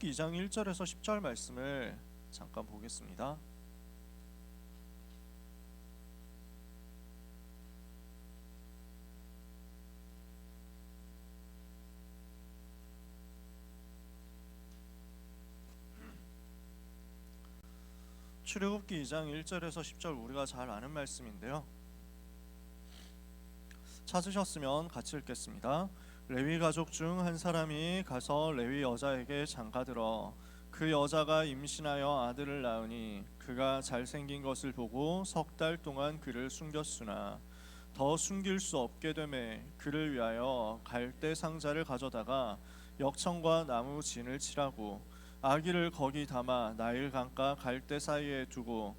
출애굽기 2장 1절에서 10절 말씀을 잠깐 보겠습니다. 출애굽기 2장 1절에서 10절 우리가 잘 아는 말씀인데요. 찾으셨으면 같이 읽겠습니다. 레위 가족 중 한 사람이 가서 레위 여자에게 장가들어 그 여자가 임신하여 아들을 낳으니 그가 잘생긴 것을 보고 석 달 동안 그를 숨겼으나 더 숨길 수 없게 되매 그를 위하여 갈대 상자를 가져다가 역청과 나무 진을 칠하고 아기를 거기 담아 나일 강가 갈대 사이에 두고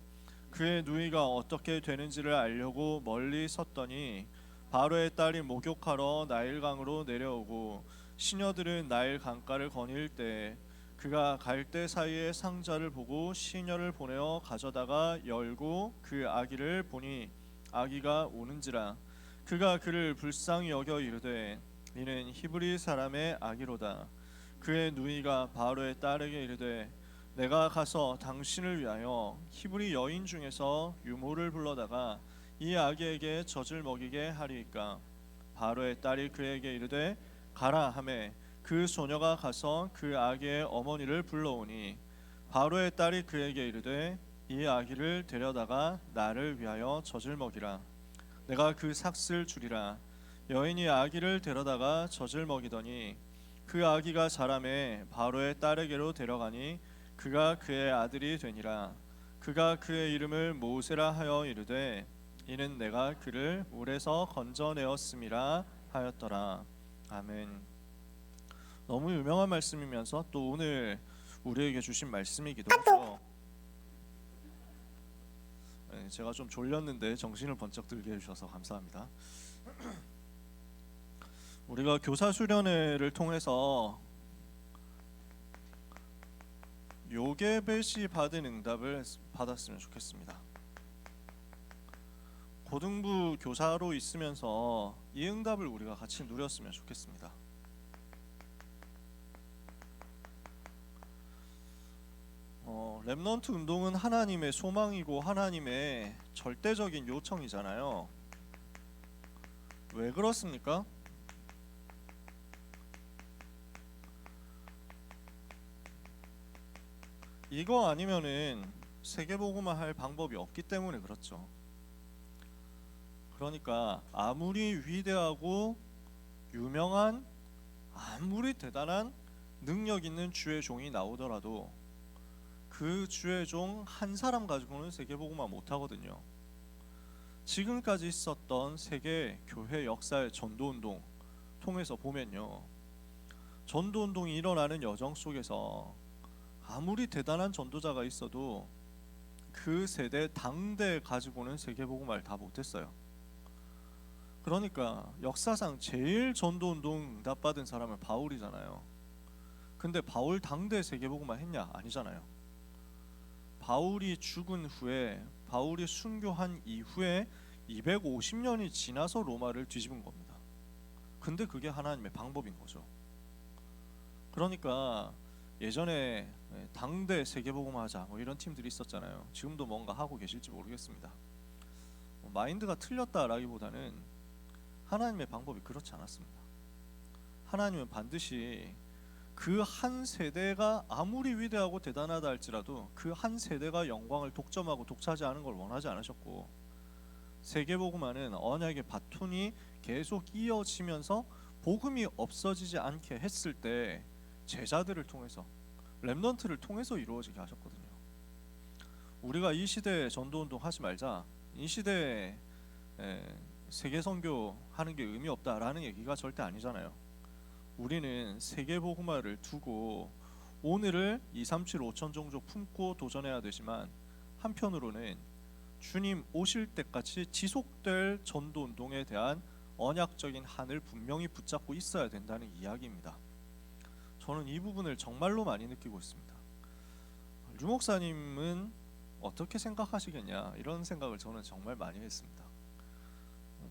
그의 누이가 어떻게 되는지를 알려고 멀리 섰더니 바로의 딸이 목욕하러 나일강으로 내려오고 시녀들은 나일 강가를 거닐 때 그가 갈대 사이에 상자를 보고 시녀를 보내어 가져다가 열고 그 아기를 보니 아기가 우는지라 그가 그를 불쌍히 여겨 이르되 이는 히브리 사람의 아기로다. 그의 누이가 바로의 딸에게 이르되 내가 가서 당신을 위하여 히브리 여인 중에서 유모를 불러다가 이 아기에게 젖을 먹이게 하리이까. 바로의 딸이 그에게 이르되 가라 하매 그 소녀가 가서 그 아기의 어머니를 불러오니 바로의 딸이 그에게 이르되 이 아기를 데려다가 나를 위하여 젖을 먹이라. 내가 그 삭슬 주리라. 여인이 아기를 데려다가 젖을 먹이더니 그 아기가 자라매 바로의 딸에게로 데려가니 그가 그의 아들이 되니라. 그가 그의 이름을 모세라 하여 이르되 이는 내가 그를 물에서 건져내었음이라 하였더라. 아멘. 너무 유명한 말씀이면서 또 오늘 우리에게 주신 말씀이기도 하죠. 제가 좀 졸렸는데 정신을 번쩍 들게 해주셔서 감사합니다. 우리가 교사 수련회를 통해서 요괴배시 받은 응답을 받았으면 좋겠습니다. 고등부 교사로 있으면서 이 응답을 우리가 같이 누렸으면 좋겠습니다. 렘넌트 운동은 하나님의 소망이고 하나님의 절대적인 요청이잖아요. 왜 그렇습니까? 이거 아니면은 세계복음화 할 방법이 없기 때문에 그렇죠. 그러니까 아무리 위대하고 유명한 아무리 대단한 능력 있는 주의 종이 나오더라도 그 주의 종 한 사람 가지고는 세계복음화 못하거든요. 지금까지 있었던 세계 교회 역사의 전도운동 통해서 보면요, 전도운동이 일어나는 여정 속에서 아무리 대단한 전도자가 있어도 그 세대 당대 가지고는 세계복음화를 다 못했어요. 그러니까 역사상 제일 전도운동 응답받은 사람은 바울이잖아요. 근데 바울 당대 세계복음화 했냐? 아니잖아요. 바울이 죽은 후에, 바울이 순교한 이후에 250년이 지나서 로마를 뒤집은 겁니다. 근데 그게 하나님의 방법인 거죠. 그러니까 예전에 당대 세계복음화 하자 뭐 이런 팀들이 있었잖아요. 지금도 뭔가 하고 계실지 모르겠습니다. 마인드가 틀렸다라기보다는 하나님의 방법이 그렇지 않았습니다. 하나님은 반드시 그 한 세대가 아무리 위대하고 대단하다 할지라도 그 한 세대가 영광을 독점하고 독차지하는 걸 원하지 않으셨고, 세계복음화는 언약의 바톤이 계속 이어지면서 복음이 없어지지 않게 했을 때 제자들을 통해서, 렘넌트를 통해서 이루어지게 하셨거든요. 우리가 이 시대에 전도운동 하지 말자, 이 시대에 세계 선교 하는 게 의미 없다라는 얘기가 절대 아니잖아요. 우리는 세계복음화를 두고 오늘을 237 5천 종족 품고 도전해야 되지만, 한편으로는 주님 오실 때까지 지속될 전도운동에 대한 언약적인 한을 분명히 붙잡고 있어야 된다는 이야기입니다. 저는 이 부분을 정말로 많이 느끼고 있습니다. 류 목사님은 어떻게 생각하시겠냐, 이런 생각을 저는 정말 많이 했습니다.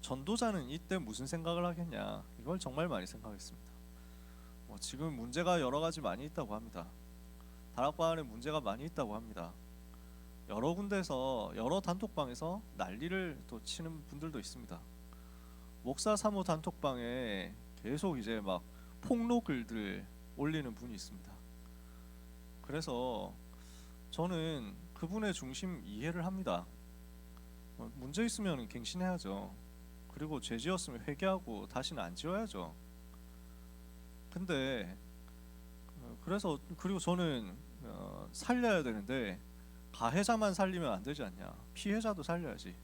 전도자는 이때 무슨 생각을 하겠냐, 이걸 정말 많이 생각했습니다. 지금 문제가 여러 가지 많이 있다고 합니다. 다락방 안에 문제가 많이 있다고 합니다. 여러 군데서 여러 단톡방에서 난리를 또 치는 분들도 있습니다. 목사 사무 단톡방에 계속 이제 막 폭로 글들 올리는 분이 있습니다. 그래서 저는 그분의 중심 이해를 합니다. 문제 있으면 갱신해야죠. 그리고 죄 지었으면 회개하고 다시는 안 지어야죠. 근데 그래서 그리고 저는 살려야 되는데 가해자만 살리면 안 되지 않냐, 피해자도 살려야지.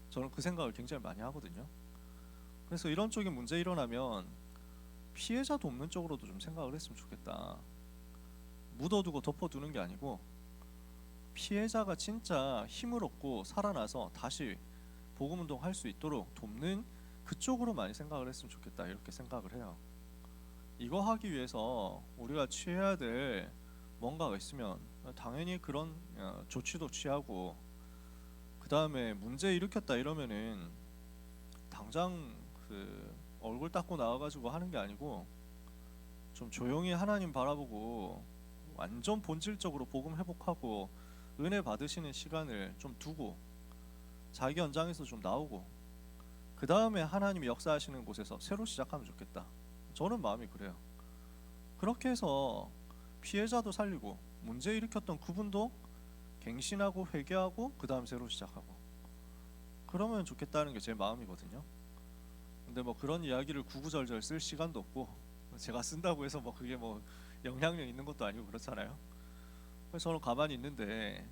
저는 그 생각을 굉장히 많이 하거든요. 그래서 이런 쪽에 문제 일어나면 피해자 돕는 쪽으로도 좀 생각을 했으면 좋겠다. 묻어두고 덮어두는 게 아니고 피해자가 진짜 힘을 얻고 살아나서 다시 복음운동 할 수 있도록 돕는 그쪽으로 많이 생각을 했으면 좋겠다, 이렇게 생각을 해요. 이거 하기 위해서 우리가 취해야 될 뭔가가 있으면 당연히 그런 조치도 취하고, 그 다음에 문제 일으켰다 이러면은 당장 그 얼굴 닦고 나와가지고 하는 게 아니고 좀 조용히 하나님 바라보고 완전 본질적으로 복음 회복하고 은혜 받으시는 시간을 좀 두고 자기 연장에서 좀 나오고 그 다음에 하나님이 역사하시는 곳에서 새로 시작하면 좋겠다. 저는 마음이 그래요. 그렇게 해서 피해자도 살리고 문제 일으켰던 그분도 갱신하고 회개하고 그 다음 새로 시작하고 그러면 좋겠다는 게 제 마음이거든요. 근데 뭐 그런 이야기를 구구절절 쓸 시간도 없고 제가 쓴다고 해서 뭐 그게 뭐 영향력 있는 것도 아니고 그렇잖아요. 그래서 저는 가만히 있는데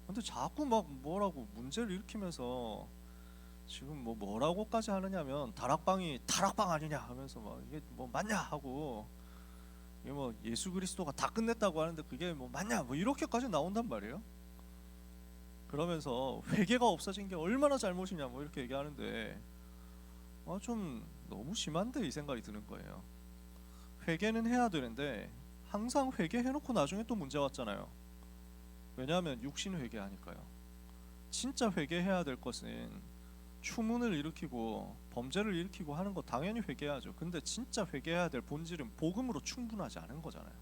근데 자꾸 막 뭐라고 문제를 일으키면서 지금 뭐 뭐라고까지 하느냐면 다락방이 다락방 아니냐 하면서 막 이게 뭐 맞냐 하고 이게 뭐 예수 그리스도가 다 끝냈다고 하는데 그게 뭐 맞냐 뭐 이렇게까지 나온단 말이에요. 그러면서 회개가 없어진 게 얼마나 잘못이냐 뭐 이렇게 얘기하는데 좀 너무 심한데 이 생각이 드는 거예요. 회개는 해야 되는데 항상 회개해놓고 나중에 또 문제 왔잖아요. 왜냐하면 육신 회개하니까요. 진짜 회개해야 될 것은 추문을 일으키고 범죄를 일으키고 하는 거 당연히 회개해야죠. 근데 진짜 회개해야 될 본질은 복음으로 충분하지 않은 거잖아요.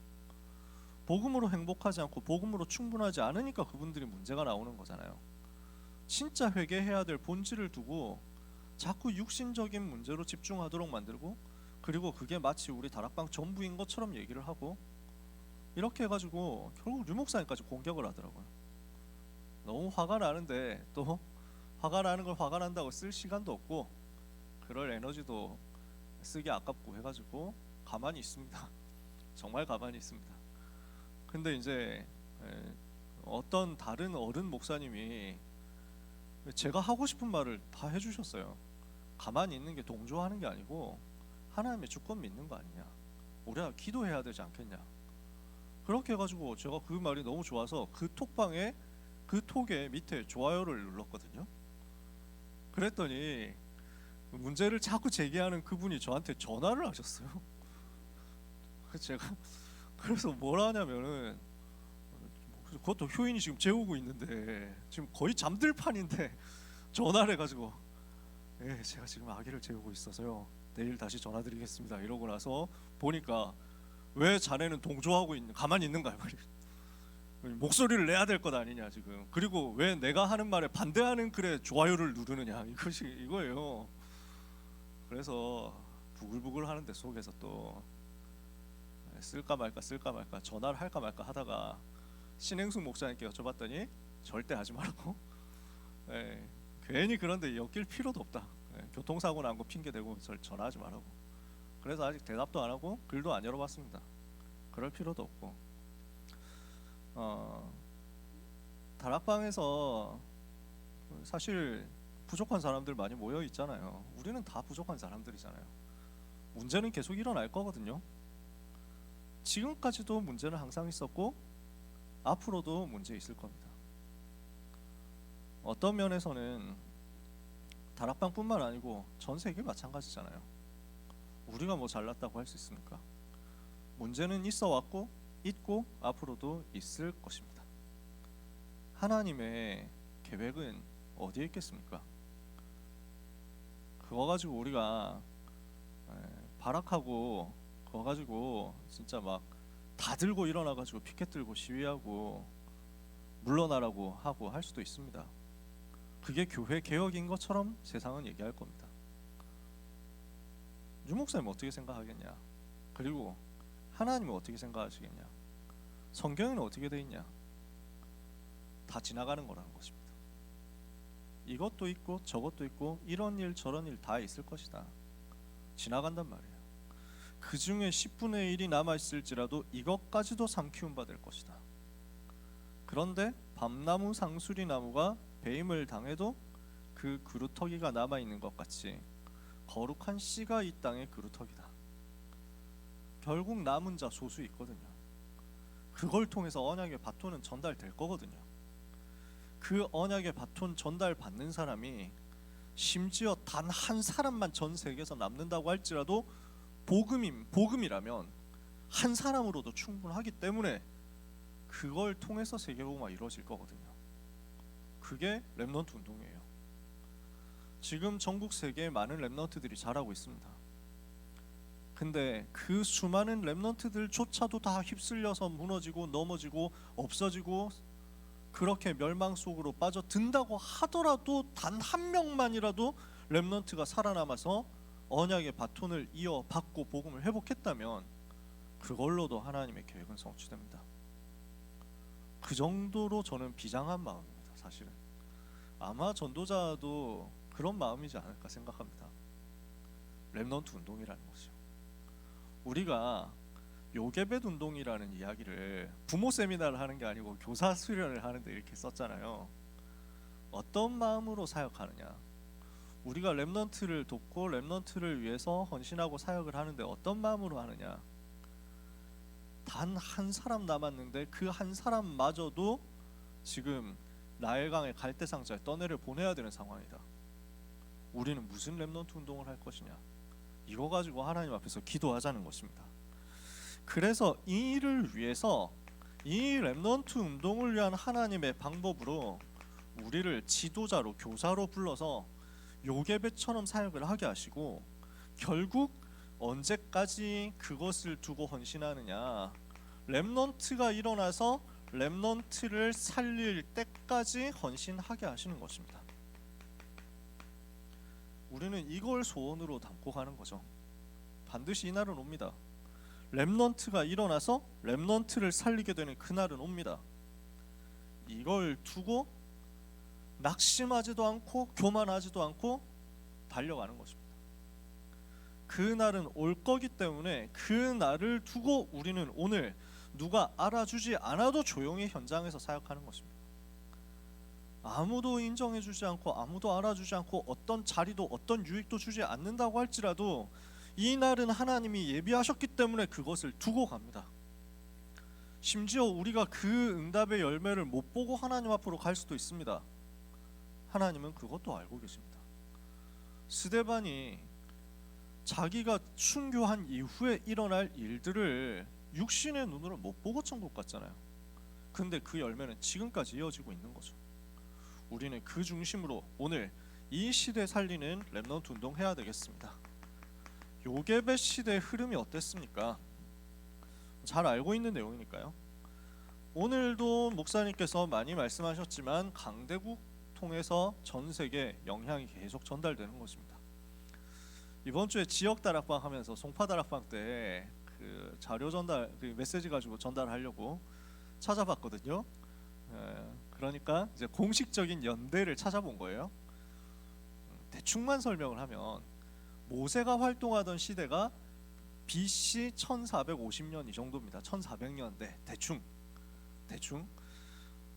복음으로 행복하지 않고 복음으로 충분하지 않으니까 그분들이 문제가 나오는 거잖아요. 진짜 회개해야 될 본질을 두고 자꾸 육신적인 문제로 집중하도록 만들고, 그리고 그게 마치 우리 다락방 전부인 것처럼 얘기를 하고 이렇게 해가지고 결국 류 목사님까지 공격을 하더라고요. 너무 화가 나는데 또 화가 나는 걸 화가 난다고 쓸 시간도 없고 그럴 에너지도 쓰기 아깝고 해가지고 가만히 있습니다. 정말 가만히 있습니다. 근데 이제 어떤 다른 어른 목사님이 제가 하고 싶은 말을 다 해주셨어요. 가만히 있는 게 동조하는 게 아니고 하나님의 주권 믿는 거 아니냐, 우리가 기도해야 되지 않겠냐. 그렇게 해가지고 제가 그 말이 너무 좋아서 그 톡방에 그 톡에 밑에 좋아요를 눌렀거든요. 그랬더니 문제를 자꾸 제기하는 그분이 저한테 전화를 하셨어요. 제가 그래서 뭐라 하냐면은 그것도 효인이 지금 재우고 있는데 지금 거의 잠들 판인데 전화를 해가지고 제가 지금 아기를 재우고 있어서요 내일 다시 전화드리겠습니다 이러고 나서 보니까 왜 자네는 동조하고 가만히 있는가 말이에요. 목소리를 내야 될 것 아니냐 지금. 그리고 왜 내가 하는 말에 반대하는 글에 좋아요를 누르느냐 이거예요. 그래서 부글부글 하는데 속에서 또 쓸까 말까 전화를 할까 말까 하다가 신행숙 목사님께 여쭤봤더니 절대 하지 말라고. 괜히 그런데 엮일 필요도 없다. 교통사고 난 거 핑계 대고 전화하지 말라고. 그래서 아직 대답도 안 하고 글도 안 열어봤습니다. 그럴 필요도 없고. 다락방에서 사실 부족한 사람들 많이 모여 있잖아요. 우리는 다 부족한 사람들이잖아요. 문제는 계속 일어날 거거든요. 지금까지도 문제는 항상 있었고 앞으로도 문제 있을 겁니다. 어떤 면에서는 다락방뿐만 아니고 전 세계 마찬가지잖아요. 우리가 뭐 잘났다고 할 수 있습니까? 문제는 있어 왔고 있고 앞으로도 있을 것입니다. 하나님의 계획은 어디에 있겠습니까? 그거 가지고 우리가 발악하고 그거 가지고 진짜 막 다 들고 일어나가지고 피켓 들고 시위하고 물러나라고 하고 할 수도 있습니다. 그게 교회 개혁인 것처럼 세상은 얘기할 겁니다. 유 목사님 어떻게 생각하겠냐? 그리고 하나님은 어떻게 생각하시겠냐? 성경에는 어떻게 돼 있냐? 다 지나가는 거라는 것입니다. 이것도 있고 저것도 있고 이런 일 저런 일 다 있을 것이다. 지나간단 말이에요. 그 중에 10분의 1이 남아있을지라도 이것까지도 삼키운 바 될 것이다. 그런데 밤나무 상수리 나무가 배임을 당해도 그 그루터기가 남아있는 것 같이 거룩한 씨가 이 땅의 그루터기다. 결국 남은 자 소수 있거든요. 그걸 통해서 언약의 바톤은 전달될 거거든요. 그 언약의 바톤 전달 받는 사람이 심지어 단 한 사람만 전 세계에서 남는다고 할지라도 복음이라면 한 사람으로도 충분하기 때문에 그걸 통해서 세계복음화 이루어질 거거든요. 그게 렘넌트 운동이에요. 지금 전국 세계에 많은 렘넌트들이 자라고 있습니다. 근데 그 수많은 렘넌트들조차도 다 휩쓸려서 무너지고 넘어지고 없어지고 그렇게 멸망 속으로 빠져든다고 하더라도 단 한 명만이라도 렘넌트가 살아남아서 언약의 바톤을 이어받고 복음을 회복했다면 그걸로도 하나님의 계획은 성취됩니다. 그 정도로 저는 비장한 마음입니다. 사실은 아마 전도자도 그런 마음이지 않을까 생각합니다. 렘넌트 운동이라는 것이요. 우리가 요게벳 운동이라는 이야기를 부모 세미나를 하는 게 아니고 교사 수련을 하는데 이렇게 썼잖아요. 어떤 마음으로 사역하느냐? 우리가 렘넌트를 돕고 렘넌트를 위해서 헌신하고 사역을 하는데 어떤 마음으로 하느냐? 단 한 사람 남았는데 그 한 사람마저도 지금 나일강의 갈대상자에 떠내려 보내야 되는 상황이다. 우리는 무슨 렘넌트 운동을 할 것이냐? 이거 가지고 하나님 앞에서 기도하자는 것입니다. 그래서 이 일을 위해서 이 렘넌트 운동을 위한 하나님의 방법으로 우리를 지도자로 교사로 불러서 요게벳처럼 사역을 하게 하시고 결국 언제까지 그것을 두고 헌신하느냐? 렘넌트가 일어나서 렘넌트를 살릴 때까지 헌신하게 하시는 것입니다. 우리는 이걸 소원으로 담고 가는 거죠. 반드시 이날은 옵니다. 렘넌트가 일어나서 렘넌트를 살리게 되는 그날은 옵니다. 이걸 두고 낙심하지도 않고 교만하지도 않고 달려가는 것입니다. 그날은 올 거기 때문에 그 날을 두고 우리는 오늘 누가 알아주지 않아도 조용히 현장에서 사역하는 것입니다. 아무도 인정해주지 않고 아무도 알아주지 않고 어떤 자리도 어떤 유익도 주지 않는다고 할지라도 이 날은 하나님이 예비하셨기 때문에 그것을 두고 갑니다. 심지어 우리가 그 응답의 열매를 못 보고 하나님 앞으로 갈 수도 있습니다. 하나님은 그것도 알고 계십니다. 스데반이 자기가 순교한 이후에 일어날 일들을 육신의 눈으로 못 보고 천국 갔잖아요. 근데 그 열매는 지금까지 이어지고 있는 거죠. 우리는 그 중심으로 오늘 이 시대 살리는 렘넌트 운동 해야 되겠습니다. 요게벳 시대의 흐름이 어땠습니까? 잘 알고 있는 내용이니까요. 오늘도 목사님께서 많이 말씀하셨지만 강대국 통해서 전 세계 영향이 계속 전달되는 것입니다. 이번 주에 지역 다락방 하면서 송파 다락방 때 그 자료 전달, 그 메시지 가지고 전달하려고 찾아봤거든요. 그러니까 이제 공식적인 연대를 찾아본 거예요. 대충만 설명을 하면 모세가 활동하던 시대가 BC 1450년 이 정도입니다. 1400년대 대충.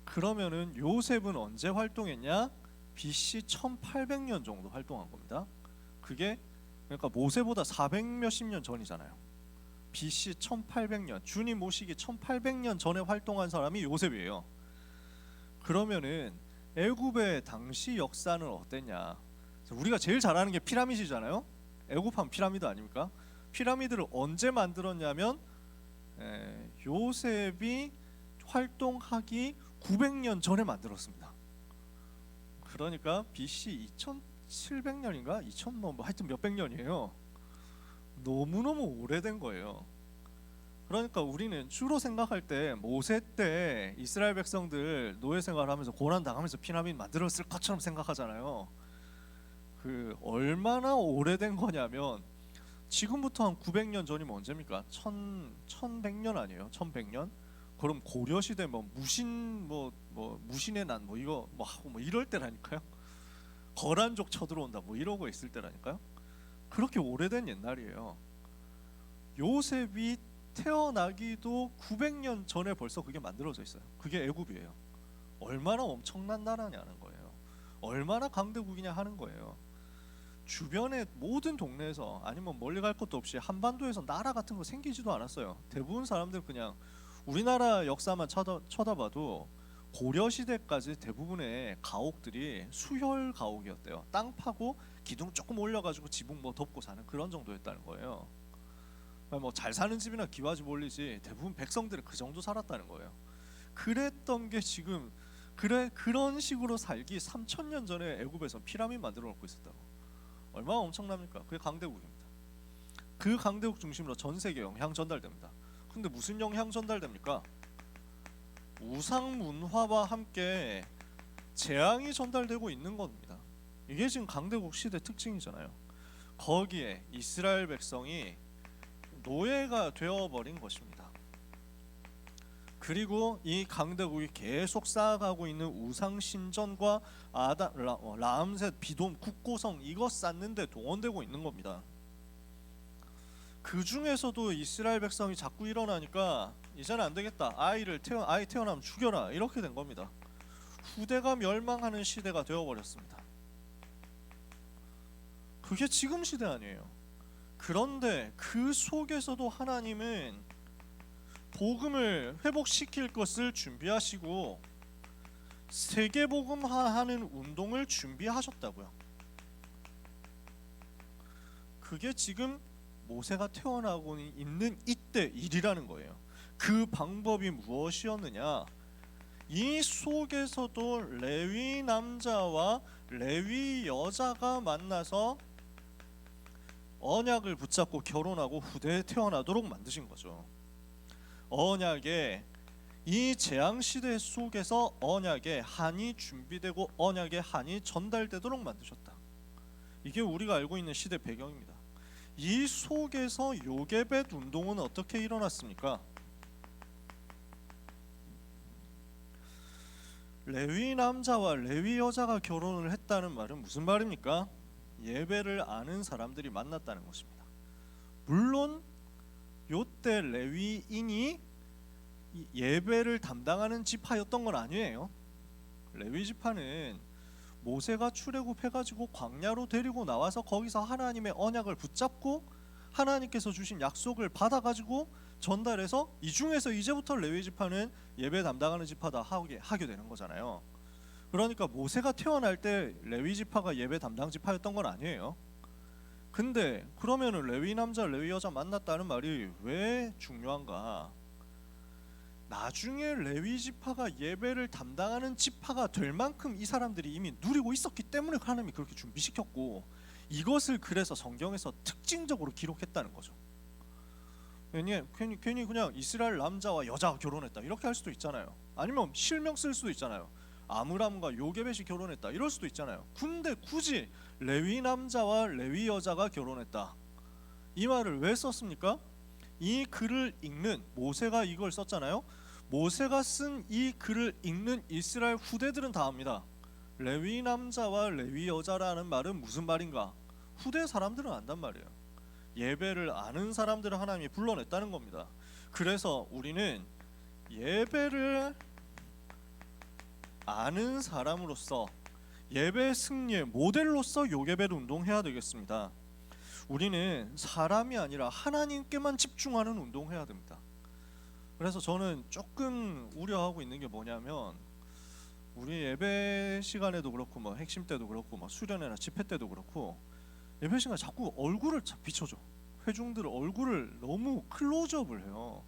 그러면은 요셉은 언제 활동했냐? BC 1800년 정도 활동한 겁니다. 그게 그러니까 모세보다 400 몇십 년 전이잖아요. BC 1800년, 주님 모시기 1800년 전에 활동한 사람이 요셉이에요. 그러면은 애굽의 당시 역사는 어땠냐? 우리가 제일 잘 아는 게 피라미드잖아요. 애굽하면 피라미드 아닙니까? 피라미드를 언제 만들었냐면 요셉이 활동하기 900년 전에 만들었습니다. 그러니까 BC 2700년인가? 2000뭐 하여튼 몇백 년이에요. 너무너무 오래된 거예요. 그러니까 우리는 주로 생각할 때 모세 때 이스라엘 백성들 노예 생활하면서 고난 당하면서 피라미드 만들었을 것처럼 생각하잖아요. 그 얼마나 오래된 거냐면 지금부터 한 900년 전이면 언제입니까? 1100년 아니에요? 1100년? 그럼 고려 시대 뭐 무신 뭐 무신의 난 뭐 이거 뭐 하고 뭐 이럴 때라니까요. 거란족 쳐들어온다 뭐 이러고 있을 때라니까요. 그렇게 오래된 옛날이에요. 요셉이 태어나기도 900년 전에 벌써 그게 만들어져 있어요. 그게 애굽이에요. 얼마나 엄청난 나라냐는 거예요. 얼마나 강대국이냐 하는 거예요. 주변의 모든 동네에서 아니면 멀리 갈 것도 없이 한반도에서 나라 같은 거 생기지도 않았어요. 대부분 사람들 그냥 우리나라 역사만 쳐다봐도 고려 시대까지 대부분의 가옥들이 수혈 가옥이었대요. 땅 파고 기둥 조금 올려가지고 지붕 뭐 덮고 사는 그런 정도였다는 거예요. 뭐 잘 사는 집이나 기와집 올리지 대부분 백성들은 그 정도 살았다는 거예요. 그랬던 게 지금 그런 식으로 살기 3000년 전에 애굽에서 피라미드 만들어 놓고 있었다고. 얼마나 엄청납니까? 그게 강대국입니다. 그 강대국 중심으로 전 세계 영향 전달됩니다. 근데 무슨 영향 전달됩니까? 우상 문화와 함께 재앙이 전달되고 있는 겁니다. 이게 지금 강대국 시대 특징이잖아요. 거기에 이스라엘 백성이 노예가 되어버린 것입니다. 그리고 이 강대국이 계속 쌓아가고 있는 우상 신전과 라암셋 비돔 국고성 이거 쌓는데 동원되고 있는 겁니다. 그 중에서도 이스라엘 백성이 자꾸 일어나니까 이제는 안 되겠다. 아이 태어나면 죽여라 이렇게 된 겁니다. 후대가 멸망하는 시대가 되어버렸습니다. 그게 지금 시대 아니에요. 그런데 그 속에서도 하나님은 복음을 회복시킬 것을 준비하시고 세계복음화하는 운동을 준비하셨다고요. 그게 지금 모세가 태어나고 있는 이때 일이라는 거예요. 그 방법이 무엇이었느냐? 이 속에서도 레위 남자와 레위 여자가 만나서 언약을 붙잡고 결혼하고 후대에 태어나도록 만드신 거죠. 언약의 이 재앙 시대 속에서 언약의 한이 준비되고 언약의 한이 전달되도록 만드셨다. 이게 우리가 알고 있는 시대 배경입니다. 이 속에서 요게벳 운동은 어떻게 일어났습니까? 레위 남자와 레위 여자가 결혼을 했다는 말은 무슨 말입니까? 예배를 아는 사람들이 만났다는 것입니다. 물론 요때 레위인이 예배를 담당하는 지파였던 건 아니에요. 레위 지파는 모세가 출애굽해가지고 광야로 데리고 나와서 거기서 하나님의 언약을 붙잡고 하나님께서 주신 약속을 받아가지고 전달해서 이 중에서 이제부터 레위 지파는 예배 담당하는 지파다 하게 되는 거잖아요. 그러니까 모세가 태어날 때 레위 지파가 예배 담당 지파였던 건 아니에요. 근데 그러면은 레위 남자 레위 여자 만났다는 말이 왜 중요한가? 나중에 레위 지파가 예배를 담당하는 지파가 될 만큼 이 사람들이 이미 누리고 있었기 때문에 하나님이 그렇게 준비시켰고 이것을 그래서 성경에서 특징적으로 기록했다는 거죠. 괜히 그냥 이스라엘 남자와 여자가 결혼했다 이렇게 할 수도 있잖아요. 아니면 실명 쓸 수도 있잖아요. 아므람과 요게벳이 결혼했다 이럴 수도 있잖아요. 근데 굳이 레위 남자와 레위 여자가 결혼했다 이 말을 왜 썼습니까? 이 글을 읽는 모세가 이걸 썼잖아요. 모세가 쓴 이 글을 읽는 이스라엘 후대들은 다 압니다. 레위 남자와 레위 여자라는 말은 무슨 말인가? 후대 사람들은 안단 말이에요. 예배를 아는 사람들을 하나님이 불러냈다는 겁니다. 그래서 우리는 예배를 아는 사람으로서 예배 승리의 모델로서 요게벳 운동해야 되겠습니다. 우리는 사람이 아니라 하나님께만 집중하는 운동해야 됩니다. 그래서 저는 조금 우려하고 있는 게 뭐냐면 우리 예배 시간에도 그렇고 뭐 핵심 때도 그렇고 뭐 수련회나 집회 때도 그렇고 예배 시간에 자꾸 얼굴을 비춰줘. 회중들 얼굴을 너무 클로즈업을 해요.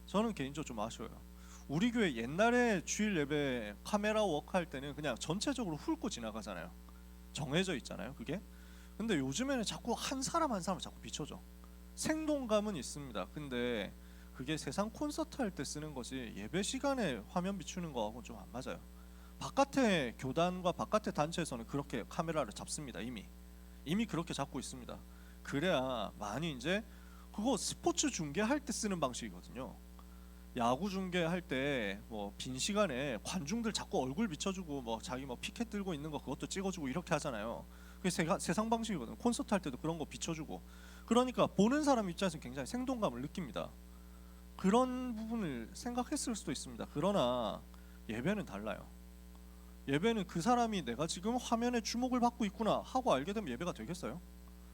저는 개인적으로 좀 아쉬워요. 우리 교회 옛날에 주일 예배 카메라 워크 할 때는 그냥 전체적으로 훑고 지나가잖아요. 정해져 있잖아요 그게. 근데 요즘에는 자꾸 한 사람 한 사람을 자꾸 비춰줘. 생동감은 있습니다. 근데 그게 세상 콘서트 할 때 쓰는 거지 예배 시간에 화면 비추는 거하고는 좀 안 맞아요. 바깥의 교단과 바깥의 단체에서는 그렇게 카메라를 잡습니다. 이미 그렇게 잡고 있습니다. 그래야 많이 이제 그거 스포츠 중계할 때 쓰는 방식이거든요. 야구 중계할 때 뭐 빈 시간에 관중들 자꾸 얼굴 비춰주고 뭐 자기 뭐 피켓 들고 있는 거 그것도 찍어주고 이렇게 하잖아요. 그게 세상 방식이거든요. 콘서트 할 때도 그런 거 비춰주고. 그러니까 보는 사람 입장에서 굉장히 생동감을 느낍니다. 그런 부분을 생각했을 수도 있습니다. 그러나 예배는 달라요. 예배는 그 사람이 내가 지금 화면에 주목을 받고 있구나 하고 알게 되면 예배가 되겠어요?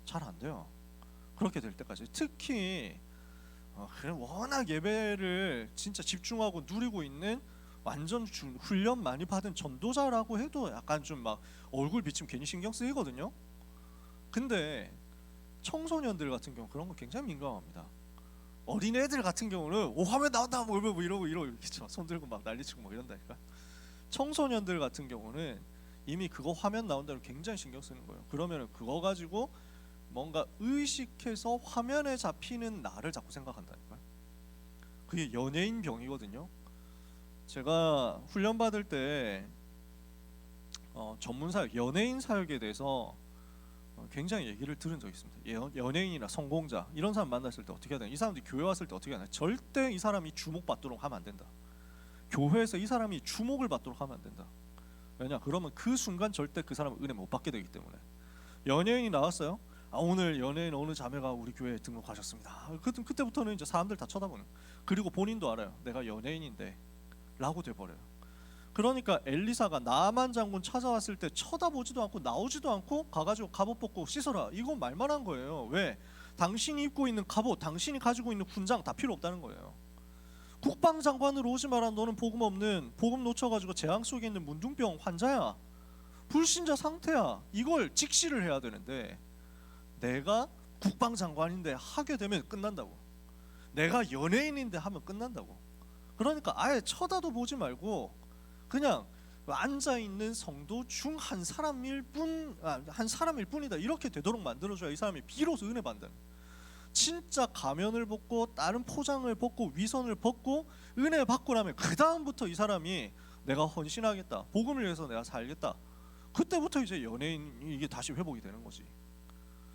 잘 안 돼요. 그렇게 될 때까지. 특히 그래 워낙 예배를 진짜 집중하고 누리고 있는 완전 훈련 많이 받은 전도자라고 해도 약간 좀 막 얼굴 비치면 괜히 신경 쓰이거든요. 근데 청소년들 같은 경우 그런 거 굉장히 민감합니다. 어린애들 같은 경우는 오 화면 나온다 뭐 이러고 이렇게 손 들고 막 난리치고 막 이런다니까. 청소년들 같은 경우는 이미 그거 화면 나온다는 굉장히 신경 쓰는 거예요. 그러면 그거 가지고 뭔가 의식해서 화면에 잡히는 나를 자꾸 생각한다니까요. 그게 연예인 병이거든요. 제가 훈련 받을 때 전문 사역, 연예인 사역에 대해서 굉장히 얘기를 들은 적이 있습니다. 연예인이나 성공자 이런 사람 만났을 때 어떻게 해야 되나? 이 사람들이 교회 왔을 때 어떻게 해야 되나? 절대 이 사람이 주목받도록 하면 안 된다. 교회에서 이 사람이 주목을 받도록 하면 안 된다. 왜냐? 그러면 그 순간 절대 그 사람은 은혜 못 받게 되기 때문에. 연예인이 나왔어요. 오늘 연예인 어느 자매가 우리 교회에 등록하셨습니다. 그때부터는 이제 사람들 다 쳐다보는. 그리고 본인도 알아요. 내가 연예인인데 라고 돼버려요. 그러니까 엘리사가 나만 장군 찾아왔을 때 쳐다보지도 않고 나오지도 않고 가가지고 갑옷 벗고 씻어라. 이건 말만 한 거예요. 왜? 당신이 입고 있는 갑옷, 당신이 가지고 있는 훈장 다 필요 없다는 거예요. 국방장관으로 오지 마라. 너는 복음 없는, 복음 놓쳐가지고 재앙 속에 있는 문둥병 환자야. 불신자 상태야. 이걸 직시를 해야 되는데 내가 국방장관인데 하게 되면 끝난다고. 내가 연예인인데 하면 끝난다고. 그러니까 아예 쳐다도 보지 말고 그냥 앉아 있는 성도 중 한 사람일 뿐이다. 이렇게 되도록 만들어줘야 이 사람이 비로소 은혜 받는. 진짜 가면을 벗고 다른 포장을 벗고 위선을 벗고 은혜 받고 나면 그 다음부터 이 사람이 내가 헌신하겠다. 복음을 위해서 내가 살겠다. 그때부터 이제 연예인이 이게 다시 회복이 되는 거지.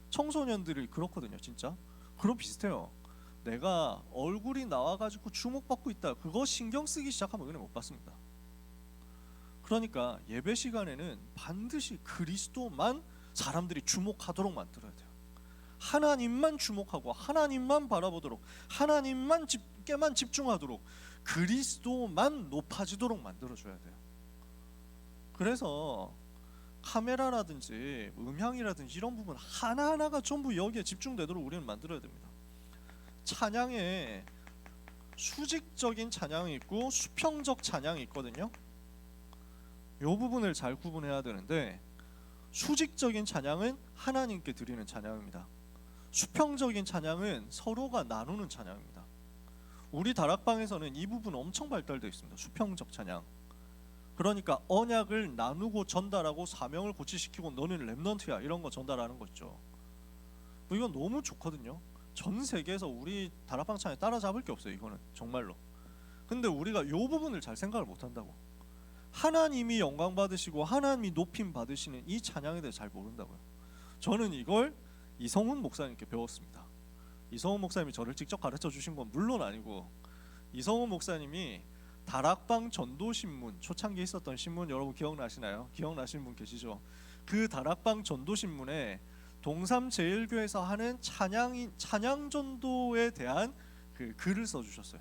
청소년들이 그렇거든요, 진짜. 그럼 비슷해요. 내가 얼굴이 나와가지고 주목받고 있다. 그거 신경 쓰기 시작하면 은혜 못 받습니다. 그러니까 예배 시간에는 반드시 그리스도만 사람들이 주목하도록 만들어야 돼요. 하나님만 주목하고 하나님만 바라보도록 하나님께만 집중하도록 그리스도만 높아지도록 만들어줘야 돼요. 그래서 카메라라든지 음향이라든지 이런 부분 하나하나가 전부 여기에 집중되도록 우리는 만들어야 됩니다. 찬양에 수직적인 찬양이 있고 수평적 찬양이 있거든요. 이 부분을 잘 구분해야 되는데 수직적인 찬양은 하나님께 드리는 찬양입니다. 수평적인 찬양은 서로가 나누는 찬양입니다. 우리 다락방에서는 이 부분 엄청 발달되어 있습니다. 수평적 찬양. 그러니까 언약을 나누고 전달하고 사명을 고취시키고 너는 렘넌트야 이런 거 전달하는 거 있죠. 이건 너무 좋거든요. 전 세계에서 우리 다락방 찬양 따라잡을 게 없어요. 이거는 정말로. 근데 우리가 이 부분을 잘 생각을 못 한다고. 하나님이 영광 받으시고 하나님이 높임 받으시는 이 찬양에 대해 잘 모른다고요. 저는 이걸 이성훈 목사님께 배웠습니다. 이성훈 목사님이 저를 직접 가르쳐 주신 건 물론 아니고 이성훈 목사님이 다락방 전도신문, 초창기에 있었던 신문 여러분 기억나시나요? 기억나시는 분 계시죠? 그 다락방 전도신문에 동삼제일교회에서 하는 찬양 전도에 대한 그 글을 써주셨어요.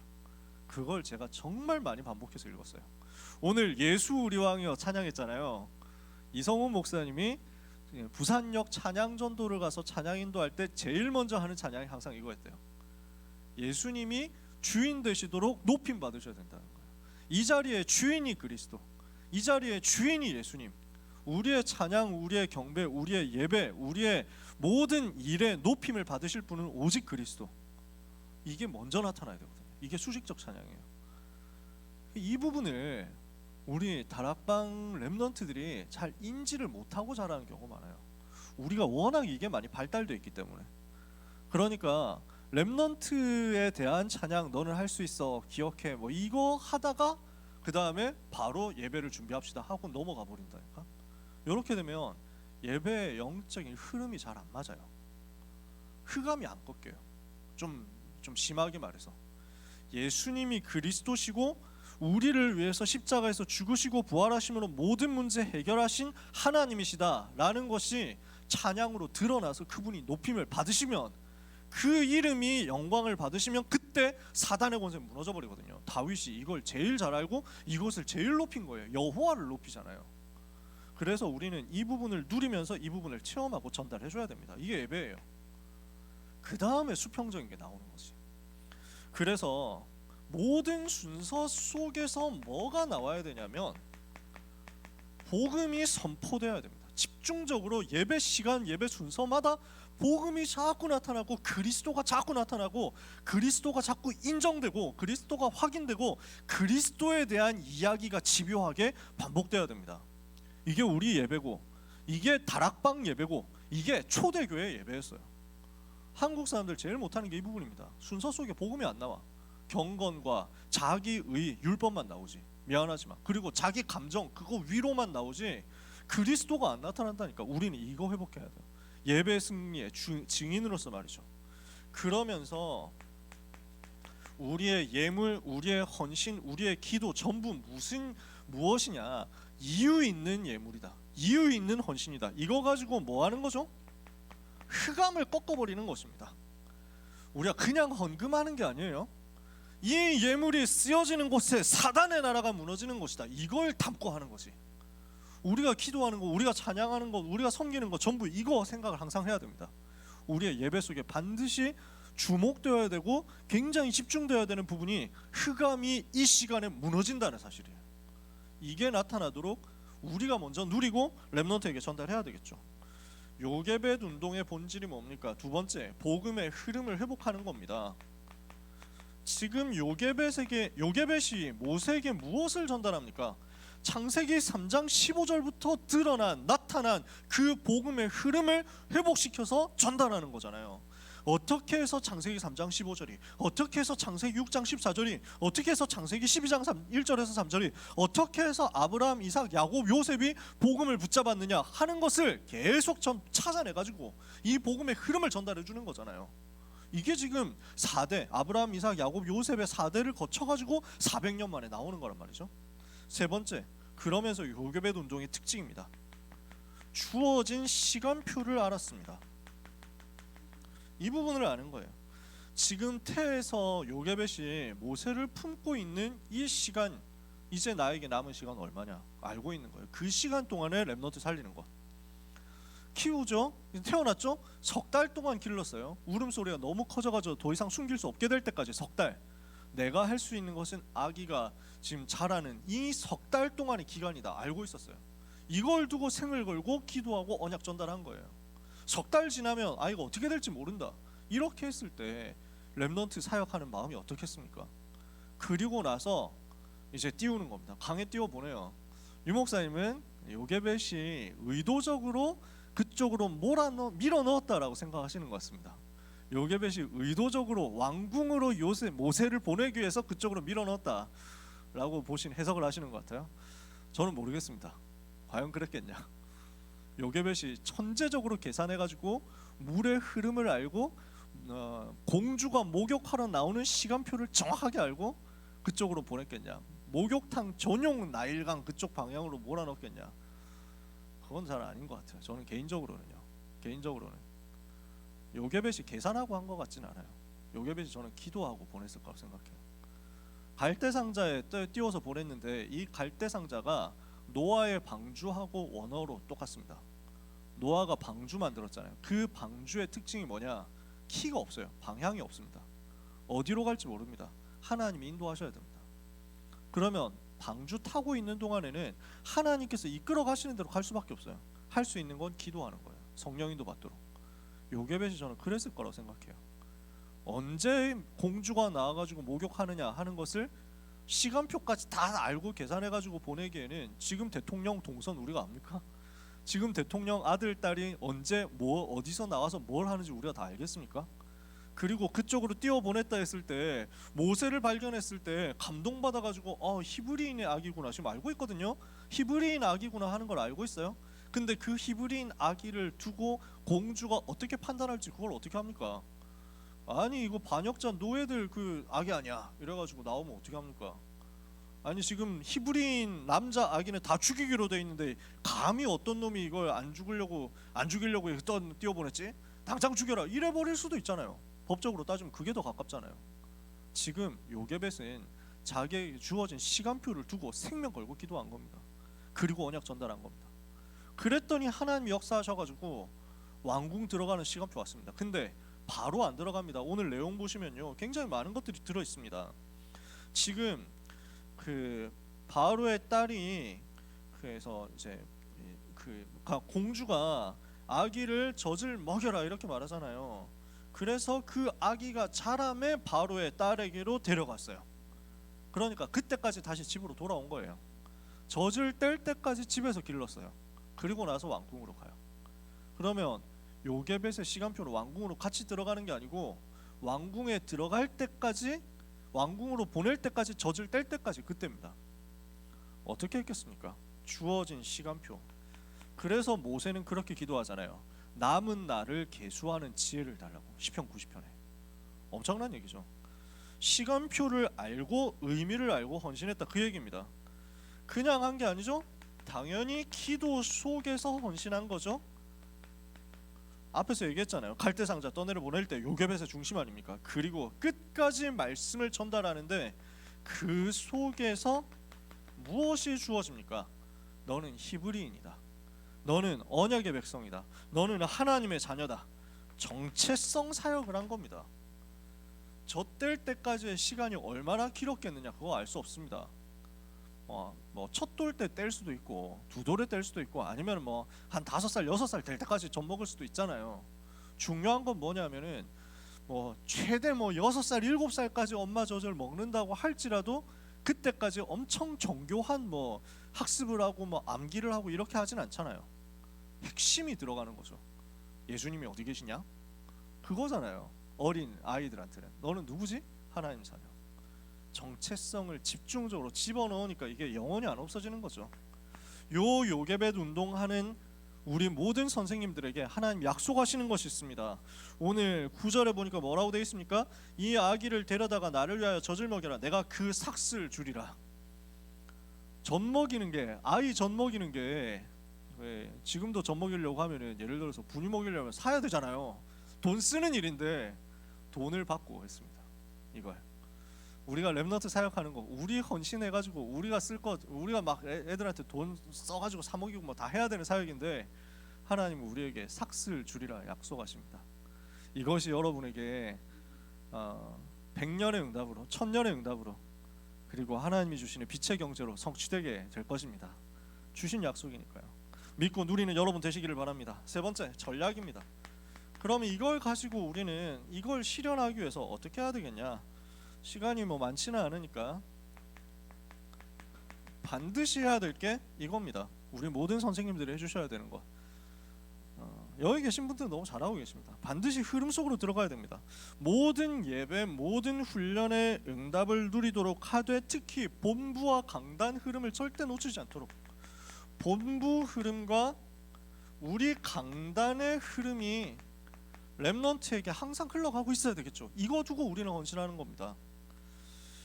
그걸 제가 정말 많이 반복해서 읽었어요. 오늘 예수 우리 왕이여 찬양했잖아요. 이성훈 목사님이 부산역 찬양 전도를 가서 찬양 인도할 때 제일 먼저 하는 찬양이 항상 이거였대요. 예수님이 주인 되시도록 높임 받으셔야 된다는 거예요. 이 자리에 주인이 그리스도, 이 자리에 주인이 예수님. 우리의 찬양, 우리의 경배, 우리의 예배, 우리의 모든 일에 높임을 받으실 분은 오직 그리스도. 이게 먼저 나타나야 되거든요. 이게 수직적 찬양이에요. 이 부분을 우리 다락방 렘넌트들이 잘 인지를 못하고 자라는 경우가 많아요. 우리가 워낙 이게 많이 발달되어 있기 때문에. 그러니까 렘넌트에 대한 찬양 너는 할 수 있어 기억해 뭐 이거 하다가 그 다음에 바로 예배를 준비합시다 하고 넘어가 버린다니까. 이렇게 되면 예배의 영적인 흐름이 잘 안 맞아요. 흑암이 안 꺾여요. 좀 심하게 말해서 예수님이 그리스도시고 우리를 위해서 십자가에서 죽으시고 부활하심으로 모든 문제 해결하신 하나님이시다라는 것이 찬양으로 드러나서 그분이 높임을 받으시면, 그 이름이 영광을 받으시면 그때 사단의 권세는 무너져 버리거든요. 다윗이 이걸 제일 잘 알고 이것을 제일 높인 거예요. 여호와를 높이잖아요. 그래서 우리는 이 부분을 누리면서 이 부분을 체험하고 전달해 줘야 됩니다. 이게 예배예요. 그 다음에 수평적인 게 나오는 거지. 그래서 모든 순서 속에서 뭐가 나와야 되냐면 복음이 선포되어야 됩니다. 집중적으로 예배 시간, 예배 순서마다 복음이 자꾸 나타나고 그리스도가 자꾸 나타나고 그리스도가 자꾸 인정되고 그리스도가 확인되고 그리스도에 대한 이야기가 집요하게 반복되어야 됩니다. 이게 우리 예배고, 이게 다락방 예배고, 이게 초대교회 예배였어요. 한국 사람들 제일 못하는 게 이 부분입니다. 순서 속에 복음이 안 나와. 경건과 자기의 율법만 나오지. 미안하지만. 그리고 자기 감정 그거 위로만 나오지 그리스도가 안 나타난다니까. 우리는 이거 회복해야 돼요. 예배 승리의 증인으로서 말이죠. 그러면서 우리의 예물, 우리의 헌신, 우리의 기도 전부 무엇이냐? 이유 있는 예물이다. 이유 있는 헌신이다. 이거 가지고 뭐 하는 거죠? 흑암을 꺾어버리는 것입니다. 우리가 그냥 헌금하는 게 아니에요. 이 예물이 쓰여지는 곳에 사단의 나라가 무너지는 것이다. 이걸 담고 하는 거지. 우리가 기도하는 거, 우리가 찬양하는 거, 우리가 섬기는 거 전부 이거 생각을 항상 해야 됩니다. 우리의 예배 속에 반드시 주목되어야 되고 굉장히 집중되어야 되는 부분이 흑암이 이 시간에 무너진다는 사실이에요. 이게 나타나도록 우리가 먼저 누리고 렘넌트에게 전달해야 되겠죠. 요게벳 운동의 본질이 뭡니까? 두 번째, 복음의 흐름을 회복하는 겁니다. 지금 요게벳이 모세에게 무엇을 전달합니까? 창세기 3장 15절부터 나타난 그 복음의 흐름을 회복시켜서 전달하는 거잖아요. 어떻게 해서 창세기 3장 15절이, 어떻게 해서 창세기 6장 14절이, 어떻게 해서 창세기 12장 1절에서 3절이, 어떻게 해서 아브라함, 이삭, 야곱, 요셉이 복음을 붙잡았느냐 하는 것을 계속 찾아내가지고 이 복음의 흐름을 전달해 주는 거잖아요. 이게 지금 4대 아브라함, 이삭, 야곱, 요셉의 4대를 거쳐가지고 400년 만에 나오는 거란 말이죠. 세 번째, 그러면서 요게벳 운동의 특징입니다. 주어진 시간표를 알았습니다. 이 부분을 아는 거예요. 지금 태에서 요게벳이 모세를 품고 있는 이 시간, 이제 나에게 남은 시간 얼마냐 알고 있는 거예요. 그 시간 동안에 렘넌트 살리는 것. 키우죠. 태어났죠. 석 달 동안 길렀어요. 울음소리가 너무 커져가지고 더 이상 숨길 수 없게 될 때까지 석 달. 내가 할 수 있는 것은 아기가 지금 자라는 이 석 달 동안의 기간이다 알고 있었어요. 이걸 두고 생을 걸고 기도하고 언약 전달한 거예요. 석 달 지나면 아이가 어떻게 될지 모른다. 이렇게 했을 때 렘넌트 사역하는 마음이 어떻겠습니까? 그리고 나서 이제 띄우는 겁니다. 강에 띄워 보내요. 유 목사님은 요게벳이 의도적으로 그쪽으로 밀어 넣었다라고 생각하시는 것 같습니다. 요게벳이 의도적으로 왕궁으로 모세를 보내기 위해서 그쪽으로 밀어 넣었다라고 해석을 하시는 것 같아요. 저는 모르겠습니다. 과연 그랬겠냐? 요게벳이 천재적으로 계산해가지고 물의 흐름을 알고 공주가 목욕하러 나오는 시간표를 정확하게 알고 그쪽으로 보냈겠냐? 목욕탕 전용 나일강 그쪽 방향으로 몰아넣겠냐? 그건 잘 아닌 것 같아요. 저는 개인적으로는 요게벳이 계산하고 한 것 같진 않아요. 요게벳이 저는 기도하고 보냈을 거라고 생각해요. 갈대 상자에 띄워서 보냈는데 이 갈대 상자가 노아의 방주하고 원어로 똑같습니다. 노아가 방주 만들었잖아요. 그 방주의 특징이 뭐냐? 키가 없어요. 방향이 없습니다. 어디로 갈지 모릅니다. 하나님이 인도하셔야 됩니다. 그러면 방주 타고 있는 동안에는 하나님께서 이끌어 가시는 대로 갈 수밖에 없어요. 할 수 있는 건 기도하는 거예요. 성령 인도 받도록. 요게벳이 저는 그랬을 거라고 생각해요. 언제 공주가 나와가지고 목욕하느냐 하는 것을 시간표까지 다 알고 계산해가지고 보내기에는 지금 대통령 동선 우리가 압니까? 지금 대통령 아들 딸이 언제 어디서 나와서 뭘 하는지 우리가 다 알겠습니까? 그리고 그쪽으로 띄워보냈다 했을 때 모세를 발견했을 때 감동받아가지고 히브리인의 아기구나 지금 알고 있거든요. 히브리인 아기구나 하는 걸 알고 있어요. 근데 그 히브리인 아기를 두고 공주가 어떻게 판단할지 그걸 어떻게 합니까? 아니 이거 반역자 노예들 그 아기 아니야 이래가지고 나오면 어떻게 합니까? 아니 지금 히브리인 남자 아기는 다 죽이기로 돼 있는데 감히 어떤 놈이 이걸 안 죽이려고 띄워보냈지? 당장 죽여라 이래 버릴 수도 있잖아요. 법적으로 따지면 그게 더 가깝잖아요. 지금 요게벳은 자기에게 주어진 시간표를 두고 생명 걸고 기도한 겁니다. 그리고 언약 전달한 겁니다. 그랬더니 하나님이 역사하셔가지고 왕궁 들어가는 시간표 왔습니다. 근데 바로 안 들어갑니다. 오늘 내용 보시면요 굉장히 많은 것들이 들어 있습니다. 지금 그 바로의 딸이 그래서 이제 그 공주가 아기를 젖을 먹여라 이렇게 말하잖아요. 그래서 그 아기가 자라매 바로의 딸에게로 데려갔어요. 그러니까 그때까지 다시 집으로 돌아온 거예요. 젖을 뗄 때까지 집에서 길렀어요. 그리고 나서 왕궁으로 가요. 그러면 요게벳의 시간표는 왕궁으로 같이 들어가는 게 아니고 왕궁에 들어갈 때까지 왕궁으로 보낼 때까지 젖을 뗄 때까지 그때입니다. 어떻게 했겠습니까? 주어진 시간표. 그래서 모세는 그렇게 기도하잖아요. 남은 날을 계수하는 지혜를 달라고. 시편 90편에 엄청난 얘기죠. 시간표를 알고 의미를 알고 헌신했다 그 얘기입니다. 그냥 한 게 아니죠. 당연히 기도 속에서 헌신한 거죠. 앞에서 얘기했잖아요. 갈대상자 떠내려 보낼 때 요게벳의 중심 아닙니까? 그리고 끝까지 말씀을 전달하는데 그 속에서 무엇이 주어집니까? 너는 히브리인이다. 너는 언약의 백성이다. 너는 하나님의 자녀다. 정체성 사역을 한 겁니다. 저 뗄 때까지의 시간이 얼마나 길었겠느냐 그거 알 수 없습니다. 뭐 첫 돌 때 뗄 수도 있고 두 돌에 뗄 수도 있고 아니면 뭐 한 5살 6살 될 때까지 젖 먹을 수도 있잖아요. 중요한 건 뭐냐면은 뭐 최대 뭐 6살 7살까지 엄마 젖을 먹는다고 할지라도 그때까지 엄청 정교한 뭐 학습을 하고 뭐 암기를 하고 이렇게 하진 않잖아요. 핵심이 들어가는 거죠. 예수님이 어디 계시냐? 그거잖아요. 어린 아이들한테는 너는 누구지? 하나님 자녀. 정체성을 집중적으로 집어넣으니까 이게 영원히 안 없어지는 거죠. 요 요게벳 운동하는 우리 모든 선생님들에게 하나님 약속하시는 것이 있습니다. 오늘 9절에 보니까 뭐라고 되어 있습니까? 이 아기를 데려다가 나를 위하여 젖을 먹여라. 내가 그 삭슬 주리라. 젖 먹이는 게 아이 젖 먹이는 게 지금도 젖 먹이려고 하면은 예를 들어서 분유 먹이려면 사야 되잖아요. 돈 쓰는 일인데 돈을 받고 했습니다. 이걸 우리가 렘넌트 사역하는 거 우리 헌신해가지고 우리가 쓸 것 우리가 막 애들한테 돈 써가지고 사 먹이고 뭐 다 해야 되는 사역인데 하나님은 우리에게 삭슬 주리라 약속하십니다. 이것이 여러분에게 100년의 응답으로 1000년의 응답으로 그리고 하나님이 주시는 빛의 경제로 성취되게 될 것입니다. 주신 약속이니까요. 믿고 누리는 여러분 되시기를 바랍니다. 세 번째 전략입니다. 그러면 이걸 가지고 우리는 이걸 실현하기 위해서 어떻게 해야 되겠냐? 시간이 뭐 많지는 않으니까 반드시 해야 될 게 이겁니다. 우리 모든 선생님들이 해주셔야 되는 것. 여기 계신 분들은 너무 잘하고 계십니다. 반드시 흐름 속으로 들어가야 됩니다. 모든 예배, 모든 훈련의 응답을 누리도록 하되 특히 본부와 강단 흐름을 절대 놓치지 않도록 본부 흐름과 우리 강단의 흐름이 렘넌트에게 항상 흘러가고 있어야 되겠죠. 이거 두고 우리는 헌신하는 겁니다.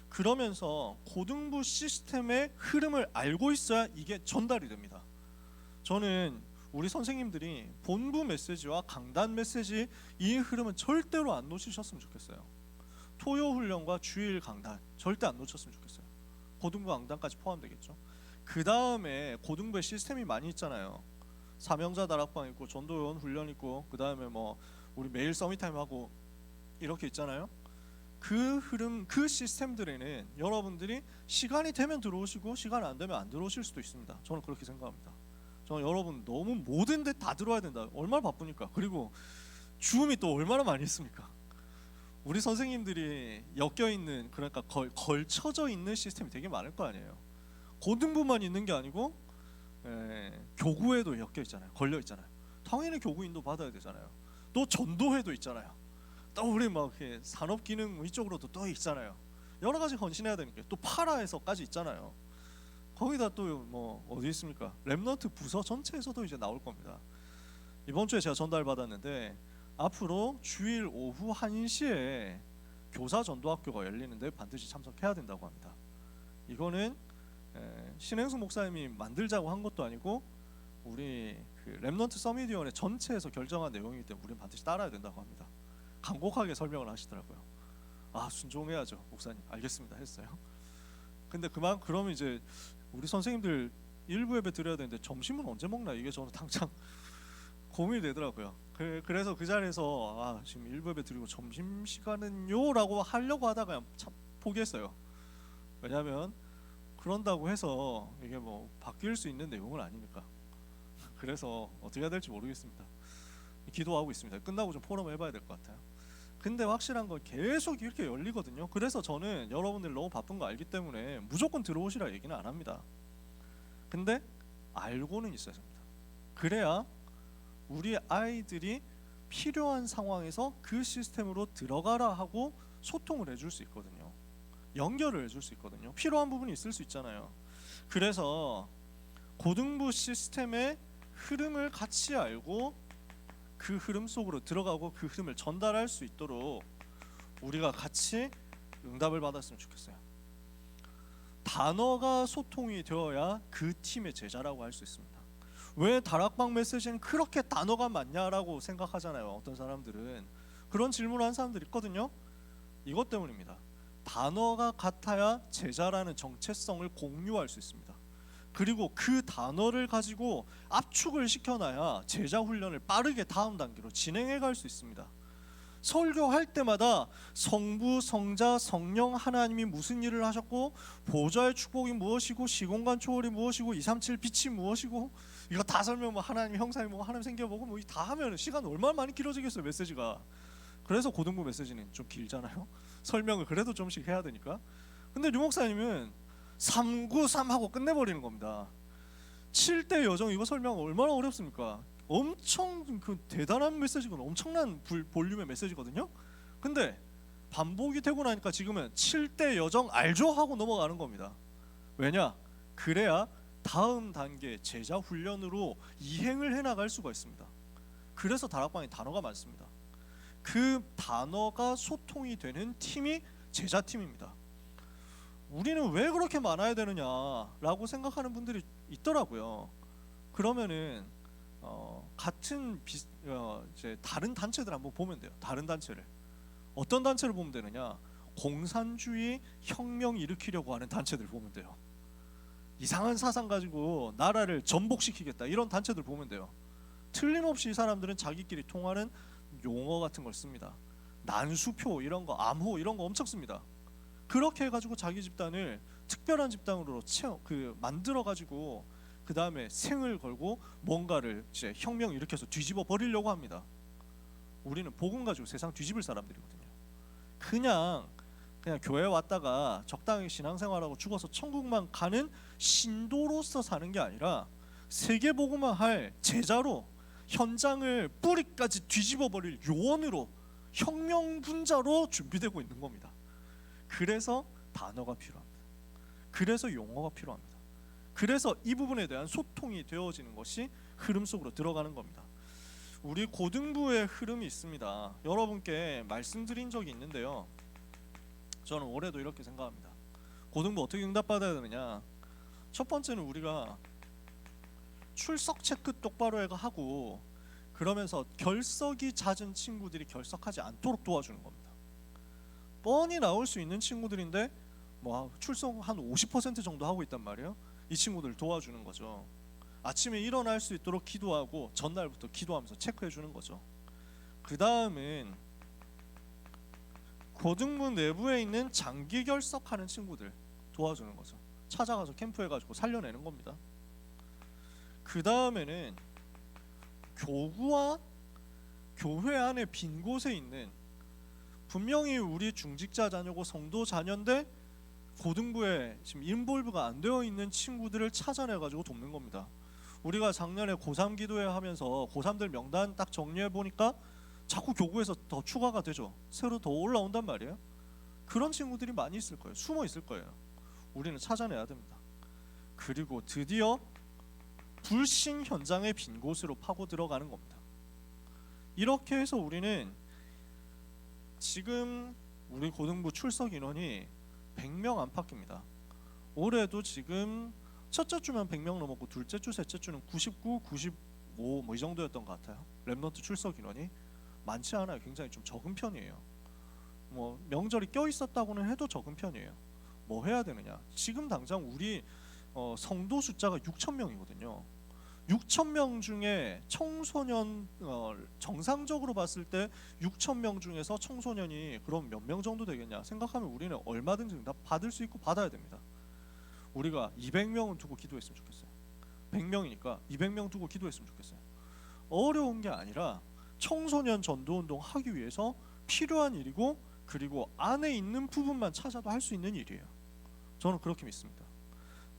그러면서 고등부 시스템의 흐름을 알고 있어야 이게 전달이 됩니다. 저는 우리 선생님들이 본부 메시지와 강단 메시지 이 흐름은 절대로 안 놓치셨으면 좋겠어요. 토요 훈련과 주일 강단 절대 안 놓쳤으면 좋겠어요. 고등부 강단까지 포함되겠죠. 그 다음에 고등부의 시스템이 많이 있잖아요. 사명자 다락방 있고 전도요원 훈련 있고 그 다음에 뭐 우리 매일 서밋타임 하고 이렇게 있잖아요. 그 흐름 그 시스템들에는 여러분들이 시간이 되면 들어오시고 시간 안 되면 안 들어오실 수도 있습니다. 저는 그렇게 생각합니다. 저는 여러분 너무 모든 데 다 들어와야 된다. 얼마나 바쁘니까. 그리고 줌이 또 얼마나 많이 있습니까? 우리 선생님들이 엮여 있는 그러니까 걸쳐져 있는 시스템이 되게 많을 거 아니에요. 고등부만 있는 게 아니고 교구에도 엮여 있잖아요. 걸려 있잖아요. 당연히 교구인도 받아야 되잖아요. 또 전도회도 있잖아요. 또 우리 막 이렇게 산업기능 이쪽으로도 또 있잖아요. 여러 가지 헌신해야 되는 게 또 파라에서까지 있잖아요. 거기다 또 뭐 어디 있습니까? 랩넌트 부서 전체에서도 이제 나올 겁니다. 이번 주에 제가 전달 받았는데 앞으로 주일 오후 1시에 교사 전도학교가 열리는데 반드시 참석해야 된다고 합니다. 이거는 신행수 목사님이 만들자고 한 것도 아니고 우리 그 랩넌트 서밋위원회 전체에서 결정한 내용이기 때문에 우리는 반드시 따라야 된다고 합니다. 간곡하게 설명을 하시더라고요. 아, 순종해야죠 목사님. 알겠습니다 했어요. 근데 그러면 이제 우리 선생님들 일부 예배 드려야 되는데 점심은 언제 먹나, 이게 저는 당장 고민이 되더라고요. 그래서 그 자리에서 지금 일부 예배 드리고 점심 시간은요 라고 하려고 하다가 참 포기했어요. 왜냐하면 그런다고 해서 이게 뭐 바뀔 수 있는 내용은 아니니까. 그래서 어떻게 해야 될지 모르겠습니다. 기도하고 있습니다. 끝나고 좀 포럼을 해봐야 될 것 같아요. 근데 확실한 건 계속 이렇게 열리거든요. 그래서 저는 여러분들 너무 바쁜 거 알기 때문에 무조건 들어오시라 얘기는 안 합니다. 근데 알고는 있어야 합니다. 그래야 우리 아이들이 필요한 상황에서 그 시스템으로 들어가라 하고 소통을 해줄 수 있거든요. 연결을 해줄 수 있거든요. 필요한 부분이 있을 수 있잖아요. 그래서 고등부 시스템의 흐름을 같이 알고 그 흐름 속으로 들어가고 그 흐름을 전달할 수 있도록 우리가 같이 응답을 받았으면 좋겠어요. 단어가 소통이 되어야 그 팀의 제자라고 할 수 있습니다. 왜 다락방 메시지는 그렇게 단어가 많냐라고 생각하잖아요. 어떤 사람들은 그런 질문을 한 사람들이 있거든요. 이것 때문입니다. 단어가 같아야 제자라는 정체성을 공유할 수 있습니다. 그리고 그 단어를 가지고 압축을 시켜놔야 제자 훈련을 빠르게 다음 단계로 진행해 갈 수 있습니다. 설교할 때마다 성부, 성자, 성령 하나님이 무슨 일을 하셨고 보좌의 축복이 무엇이고 시공간 초월이 무엇이고 237 빛이 무엇이고 이거 다 설명하면 하나님 형상이 뭐고 하나님 생겨보고 뭐 다 하면 시간 얼마나 많이 길어지겠어요 메시지가. 그래서 고등부 메시지는 좀 길잖아요. 설명을 그래도 좀씩 해야 되니까. 근데 류 목사님은 393 하고 끝내버리는 겁니다. 7대 여정 이거 설명 얼마나 어렵습니까? 엄청 그 대단한 메시지고 엄청난 볼륨의 메시지거든요. 근데 반복이 되고 나니까 지금은 7대 여정 알죠? 하고 넘어가는 겁니다. 왜냐? 그래야 다음 단계 제자 훈련으로 이행을 해나갈 수가 있습니다. 그래서 다락방에 단어가 많습니다. 그 단어가 소통이 되는 팀이 제자팀입니다. 우리는 왜 그렇게 많아야 되느냐라고 생각하는 분들이 있더라고요. 그러면은 같은 이제 다른 단체들 한번 보면 돼요. 다른 단체를 어떤 단체를 보면 되느냐? 공산주의 혁명 일으키려고 하는 단체들 보면 돼요. 이상한 사상 가지고 나라를 전복시키겠다 이런 단체들 보면 돼요. 틀림없이 이 사람들은 자기끼리 통하는 용어 같은 걸 씁니다. 난수표 이런 거, 암호 이런 거 엄청 씁니다. 그렇게 해가지고 자기 집단을 특별한 집단으로 만들어가지고 그 다음에 생을 걸고 뭔가를 이제 혁명 일으켜서 뒤집어 버리려고 합니다. 우리는 복음 가지고 세상 뒤집을 사람들이거든요. 그냥 교회 왔다가 적당히 신앙생활하고 죽어서 천국만 가는 신도로서 사는 게 아니라 세계 복음화 할 제자로 현장을 뿌리까지 뒤집어 버릴 요원으로 혁명 분자로 준비되고 있는 겁니다. 그래서 단어가 필요합니다. 그래서 용어가 필요합니다. 그래서 이 부분에 대한 소통이 되어지는 것이 흐름 속으로 들어가는 겁니다. 우리 고등부의 흐름이 있습니다. 여러분께 말씀드린 적이 있는데요. 저는 올해도 이렇게 생각합니다. 고등부 어떻게 응답받아야 되느냐? 첫 번째는 우리가 출석 체크 똑바로 하고 그러면서 결석이 잦은 친구들이 결석하지 않도록 도와주는 겁니다. 뻔히 나올 수 있는 친구들인데 뭐 출석 한 50% 정도 하고 있단 말이에요. 이 친구들 도와주는 거죠. 아침에 일어날 수 있도록 기도하고 전날부터 기도하면서 체크해 주는 거죠. 그 다음은 고등부 내부에 있는 장기 결석하는 친구들 도와주는 거죠. 찾아가서 캠프해가지고 살려내는 겁니다. 그 다음에는 교구와 교회 안에 빈 곳에 있는 분명히 우리 중직자 자녀고 성도 자녀인데 고등부에 지금 인볼브가 안 되어 있는 친구들을 찾아내가지고 돕는 겁니다. 우리가 작년에 고3 기도회 하면서 고3들 명단 딱 정리해 보니까 자꾸 교구에서 더 추가가 되죠. 새로 더 올라온단 말이에요. 그런 친구들이 많이 있을 거예요. 숨어 있을 거예요. 우리는 찾아내야 됩니다. 그리고 드디어 불신 현장의 빈 곳으로 파고 들어가는 겁니다. 이렇게 해서 우리는 지금 우리 고등부 출석 인원이 100명 안팎입니다. 올해도 지금 첫째 주면 100명 넘었고 둘째 주, 셋째 주는 99, 95 뭐 이 정도였던 것 같아요. 랩넌트 출석 인원이 많지 않아요. 굉장히 좀 적은 편이에요. 뭐 명절이 껴 있었다고는 해도 적은 편이에요. 뭐 해야 되느냐? 지금 당장 우리 성도 숫자가 6,000명이거든요. 6,000명 중에 청소년 정상적으로 봤을 때 6,000명 중에서 청소년이 그럼 몇 명 정도 되겠냐 생각하면 우리는 얼마든지 응답 받을 수 있고 받아야 됩니다. 우리가 200명은 두고 기도했으면 좋겠어요. 100명이니까 200명 두고 기도했으면 좋겠어요. 어려운 게 아니라 청소년 전도운동 하기 위해서 필요한 일이고 그리고 안에 있는 부분만 찾아도 할 수 있는 일이에요. 저는 그렇게 믿습니다.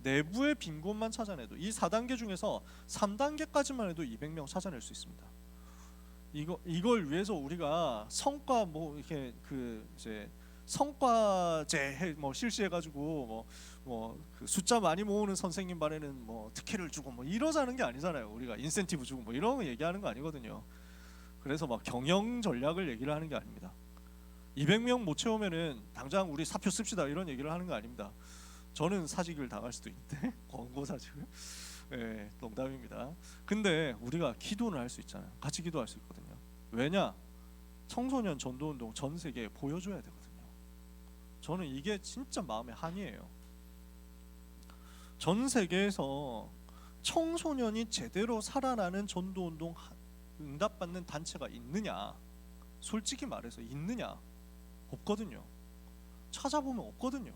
내부의 빈 곳만 찾아내도 이 4단계 중에서 3단계까지만 해도 200명 찾아낼 수 있습니다. 이걸 위해서 우리가 성과 뭐 이렇게 그 이제 성과제 뭐 실시해가지고 그 숫자 많이 모으는 선생님 반에는 뭐 특혜를 주고 뭐 이러자는 게 아니잖아요. 우리가 인센티브 주고 뭐 이런 거 얘기하는 거 아니거든요. 그래서 막 경영 전략을 얘기를 하는 게 아닙니다. 200명 못 채우면은 당장 우리 사표 씁시다 이런 얘기를 하는 거 아닙니다. 저는 사직을 당할 수도 있는데 권고 사직을. 네, 농담입니다. 근데 우리가 기도는 할 수 있잖아요. 같이 기도할 수 있거든요. 왜냐? 청소년 전도운동 전 세계에 보여줘야 되거든요. 저는 이게 진짜 마음의 한이에요. 전 세계에서 청소년이 제대로 살아나는 전도운동 응답받는 단체가 있느냐? 솔직히 말해서 있느냐? 없거든요. 찾아보면 없거든요.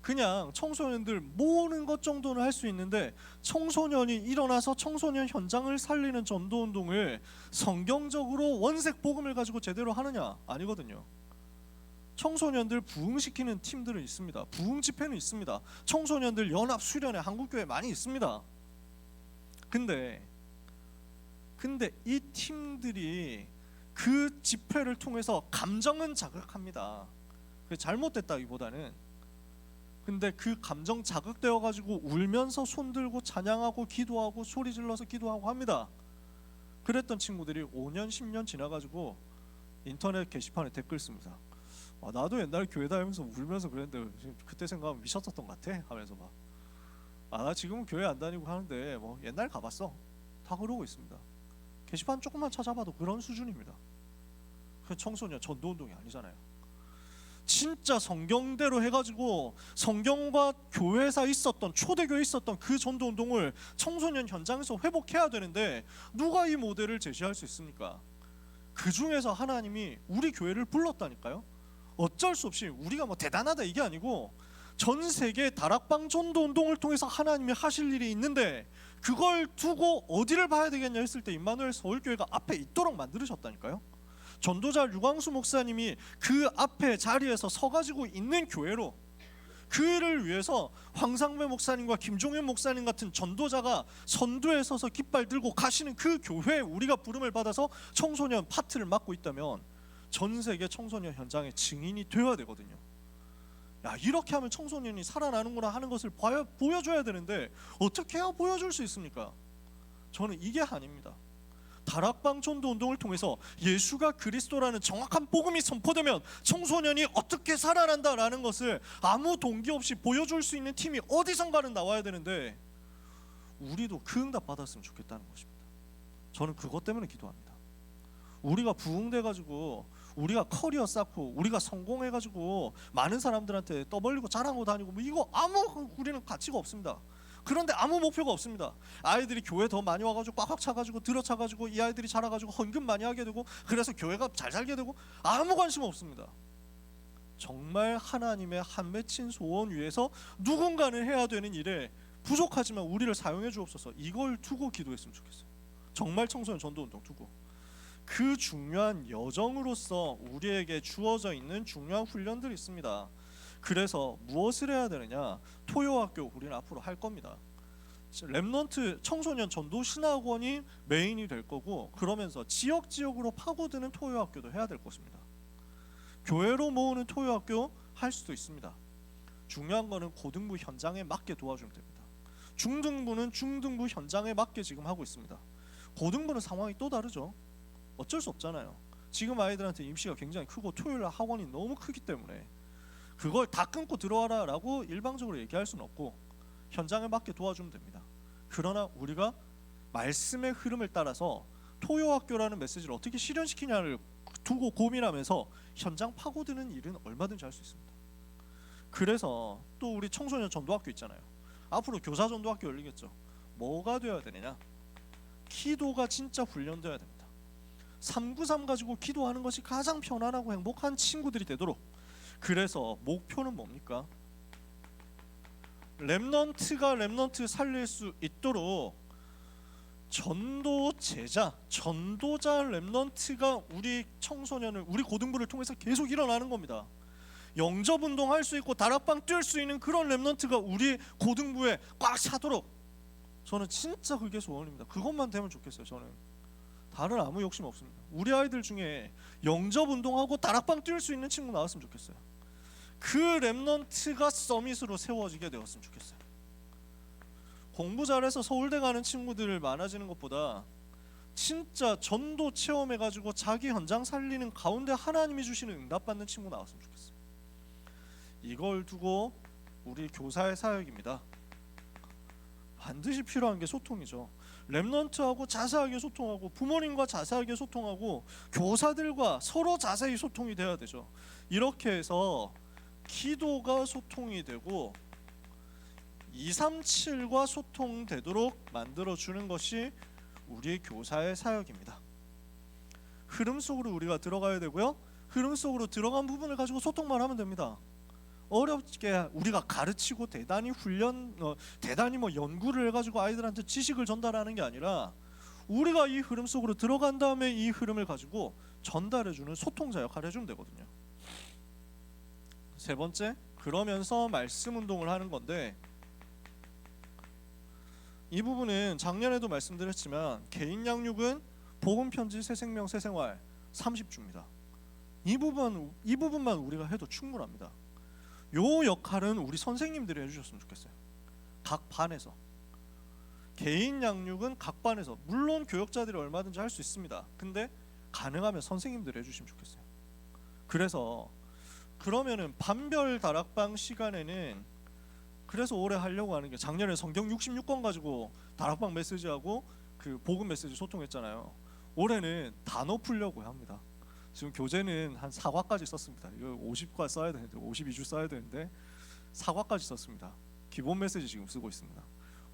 그냥 청소년들 모으는 것 정도는 할 수 있는데 청소년이 일어나서 청소년 현장을 살리는 전도운동을 성경적으로 원색 복음을 가지고 제대로 하느냐? 아니거든요. 청소년들 부흥시키는 팀들은 있습니다. 부흥 집회는 있습니다. 청소년들 연합 수련회 한국교회 많이 있습니다. 근데 이 팀들이 그 집회를 통해서 감정은 자극합니다. 잘못됐다기보다는 근데 그 감정 자극되어 가지고 울면서 손 들고 찬양하고 기도하고 소리 질러서 기도하고 합니다. 그랬던 친구들이 5년 10년 지나가지고 인터넷 게시판에 댓글 씁니다. 나도 옛날에 교회 다니면서 울면서 그랬는데 그때 생각하면 미쳤었던 것 같아 하면서 막 나 지금은 교회 안 다니고 하는데 뭐 옛날 가봤어 다 그러고 있습니다. 게시판 조금만 찾아봐도 그런 수준입니다. 그 청소년 전도운동이 아니잖아요. 진짜 성경대로 해가지고 성경과 교회에서 있었던 초대교회에 있었던 그 전도운동을 청소년 현장에서 회복해야 되는데 누가 이 모델을 제시할 수 있습니까? 그 중에서 하나님이 우리 교회를 불렀다니까요. 어쩔 수 없이 우리가 뭐 대단하다 이게 아니고 전 세계 다락방 전도운동을 통해서 하나님이 하실 일이 있는데 그걸 두고 어디를 봐야 되겠냐 했을 때 임마누엘 서울교회가 앞에 있도록 만들으셨다니까요. 전도자 류광수 목사님이 그 앞에 자리에서 서가지고 있는 교회로 그를 위해서 황상배 목사님과 김종현 목사님 같은 전도자가 선두에 서서 깃발 들고 가시는 그 교회에 우리가 부름을 받아서 청소년 파트를 맡고 있다면 전 세계 청소년 현장의 증인이 되어야 되거든요. 이렇게 하면 청소년이 살아나는구나 하는 것을 보여줘야 되는데 어떻게 해야 보여줄 수 있습니까? 저는 이게 한입니다. 다락방 전도운동을 통해서 예수가 그리스도라는 정확한 복음이 선포되면 청소년이 어떻게 살아난다라는 것을 아무 동기 없이 보여줄 수 있는 팀이 어디선가는 나와야 되는데 우리도 그 응답 받았으면 좋겠다는 것입니다. 저는 그것 때문에 기도합니다. 우리가 부흥돼가지고 우리가 커리어 쌓고 우리가 성공해가지고 많은 사람들한테 떠벌리고 자랑하고 다니고 뭐 이거 아무 우리는 가치가 없습니다. 그런데 아무 목표가 없습니다. 아이들이 교회 더 많이 와가지고 꽉꽉 차가지고 들어차가지고 이 아이들이 자라가지고 헌금 많이 하게 되고 그래서 교회가 잘 살게 되고 아무 관심 없습니다. 정말 하나님의 한 맺힌 소원 위에서 누군가는 해야 되는 일에 부족하지만 우리를 사용해 주옵소서. 이걸 두고 기도했으면 좋겠어요. 정말 청소년 전도운동 두고 그 중요한 여정으로서 우리에게 주어져 있는 중요한 훈련들이 있습니다. 그래서 무엇을 해야 되느냐? 토요학교 우리는 앞으로 할 겁니다. 랩넌트 청소년 전도 신학원이 메인이 될 거고, 그러면서 지역으로 파고드는 토요학교도 해야 될 것입니다. 교회로 모으는 토요학교 할 수도 있습니다. 중요한 거는 고등부 현장에 맞게 도와주면 됩니다. 중등부는 중등부 현장에 맞게 지금 하고 있습니다. 고등부는 상황이 또 다르죠. 어쩔 수 없잖아요. 지금 아이들한테 임시가 굉장히 크고 토요일 학원이 너무 크기 때문에 그걸 다 끊고 들어와라 라고 일방적으로 얘기할 수는 없고 현장에 맞게 도와주면 됩니다. 그러나 우리가 말씀의 흐름을 따라서 토요학교라는 메시지를 어떻게 실현시키냐를 두고 고민하면서 현장 파고드는 일은 얼마든지 할 수 있습니다. 그래서 또 우리 청소년 전도학교 있잖아요. 앞으로 교사 전도학교 열리겠죠. 뭐가 되어야 되느냐? 기도가 진짜 훈련되어야 됩니다. 393 가지고 기도하는 것이 가장 편안하고 행복한 친구들이 되도록. 그래서 목표는 뭡니까? 랩넌트가 랩넌트 살릴 수 있도록 전도자 랩넌트가 우리 청소년을, 우리 고등부를 통해서 계속 일어나는 겁니다. 영접 운동할 수 있고 다락방 뛸 수 있는 그런 랩넌트가 우리 고등부에 꽉 차도록 저는 진짜 그게 소원입니다. 그것만 되면 좋겠어요. 저는 다른 아무 욕심 없습니다. 우리 아이들 중에 영접 운동하고 다락방 뛸 수 있는 친구 나왔으면 좋겠어요. 그 랩넌트가 서밋으로 세워지게 되었으면 좋겠어요. 공부 잘해서 서울대 가는 친구들 많아지는 것보다 진짜 전도 체험해가지고 자기 현장 살리는 가운데 하나님이 주시는 응답받는 친구 나왔으면 좋겠어요. 이걸 두고 우리 교사의 사역입니다. 반드시 필요한 게 소통이죠. 랩넌트하고 자세하게 소통하고 부모님과 자세하게 소통하고 교사들과 서로 자세히 소통이 돼야 되죠. 이렇게 해서 기도가 소통이 되고 237과 소통되도록 만들어주는 것이 우리 교사의 사역입니다. 흐름 속으로 우리가 들어가야 되고요. 흐름 속으로 들어간 부분을 가지고 소통만 하면 됩니다. 어렵게 우리가 가르치고 대단히 대단히 연구를 해가지고 아이들한테 지식을 전달하는 게 아니라 우리가 이 흐름 속으로 들어간 다음에 이 흐름을 가지고 전달해주는 소통자 역할을 해주면 되거든요. 세 번째, 그러면서 말씀 운동을 하는 건데, 이 부분은 작년에도 말씀드렸지만 개인 양육은 복음 편지 새생명 새생활 30주입니다. 이 부분만 우리가 해도 충분합니다. 요 역할은 우리 선생님들이 해주셨으면 좋겠어요. 각 반에서. 개인 양육은 각 반에서, 물론 교역자들이 얼마든지 할 수 있습니다. 근데 가능하면 선생님들이 해주시면 좋겠어요. 그래서 그러면은 반별 다락방 시간에는, 그래서 올해 하려고 하는 게, 작년에 성경 66권 가지고 다락방 메시지하고 그 복음 메시지 소통했잖아요. 올해는 단어 풀려고 합니다. 지금 교재는 한 4과까지 썼습니다. 이거 50과 써야 되는데, 52주 써야 되는데 4과까지 썼습니다. 기본 메시지 지금 쓰고 있습니다.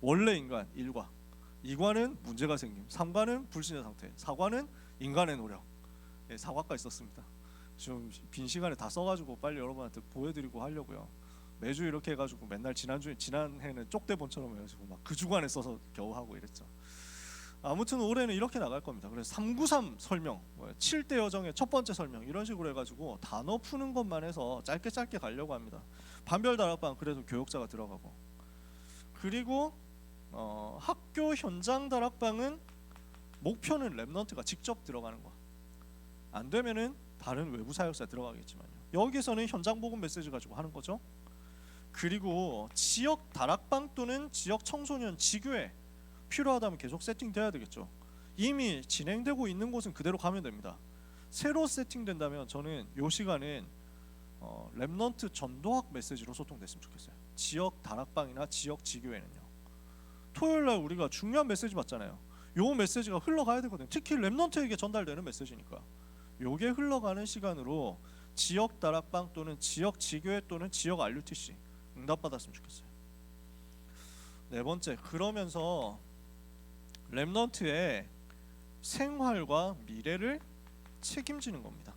원래 인간 1과, 2과는 문제가 생김, 3과는 불신의 상태, 4과는 인간의 노력. 4과까지 썼습니다. 지금 빈 시간에 다 써가지고 빨리 여러분한테 보여드리고 하려고요. 매주 이렇게 해가지고 맨날 지난해는 쪽대본처럼 해가지고 막 그 주간에 써서 겨우 하고 이랬죠. 아무튼 올해는 이렇게 나갈 겁니다. 그래서 393 설명, 7대 여정의 첫 번째 설명, 이런 식으로 해가지고 단어 푸는 것만 해서 짧게 가려고 합니다. 반별 다락방 그래도 교역자가 들어가고, 그리고 학교 현장 다락방은 목표는 랩넌트가 직접 들어가는 거. 안 되면은 다른 외부 사역자 들어가겠지만요. 여기서는 현장 복음 메시지 가지고 하는 거죠. 그리고 지역 다락방 또는 지역 청소년 지교회 필요하다면 계속 세팅돼야 되겠죠. 이미 진행되고 있는 곳은 그대로 가면 됩니다. 새로 세팅된다면 저는 이 시간은 랩넌트 전도학 메시지로 소통됐으면 좋겠어요. 지역 다락방이나 지역 지교회는요. 토요일날 우리가 중요한 메시지 받잖아요. 요 메시지가 흘러가야 되거든요. 특히 랩넌트에게 전달되는 메시지니까. 요게 흘러가는 시간으로 지역 다락방 또는 지역 지교회 또는 지역 RUTC 응답받았으면 좋겠어요. 네 번째, 그러면서 랩넌트의 생활과 미래를 책임지는 겁니다.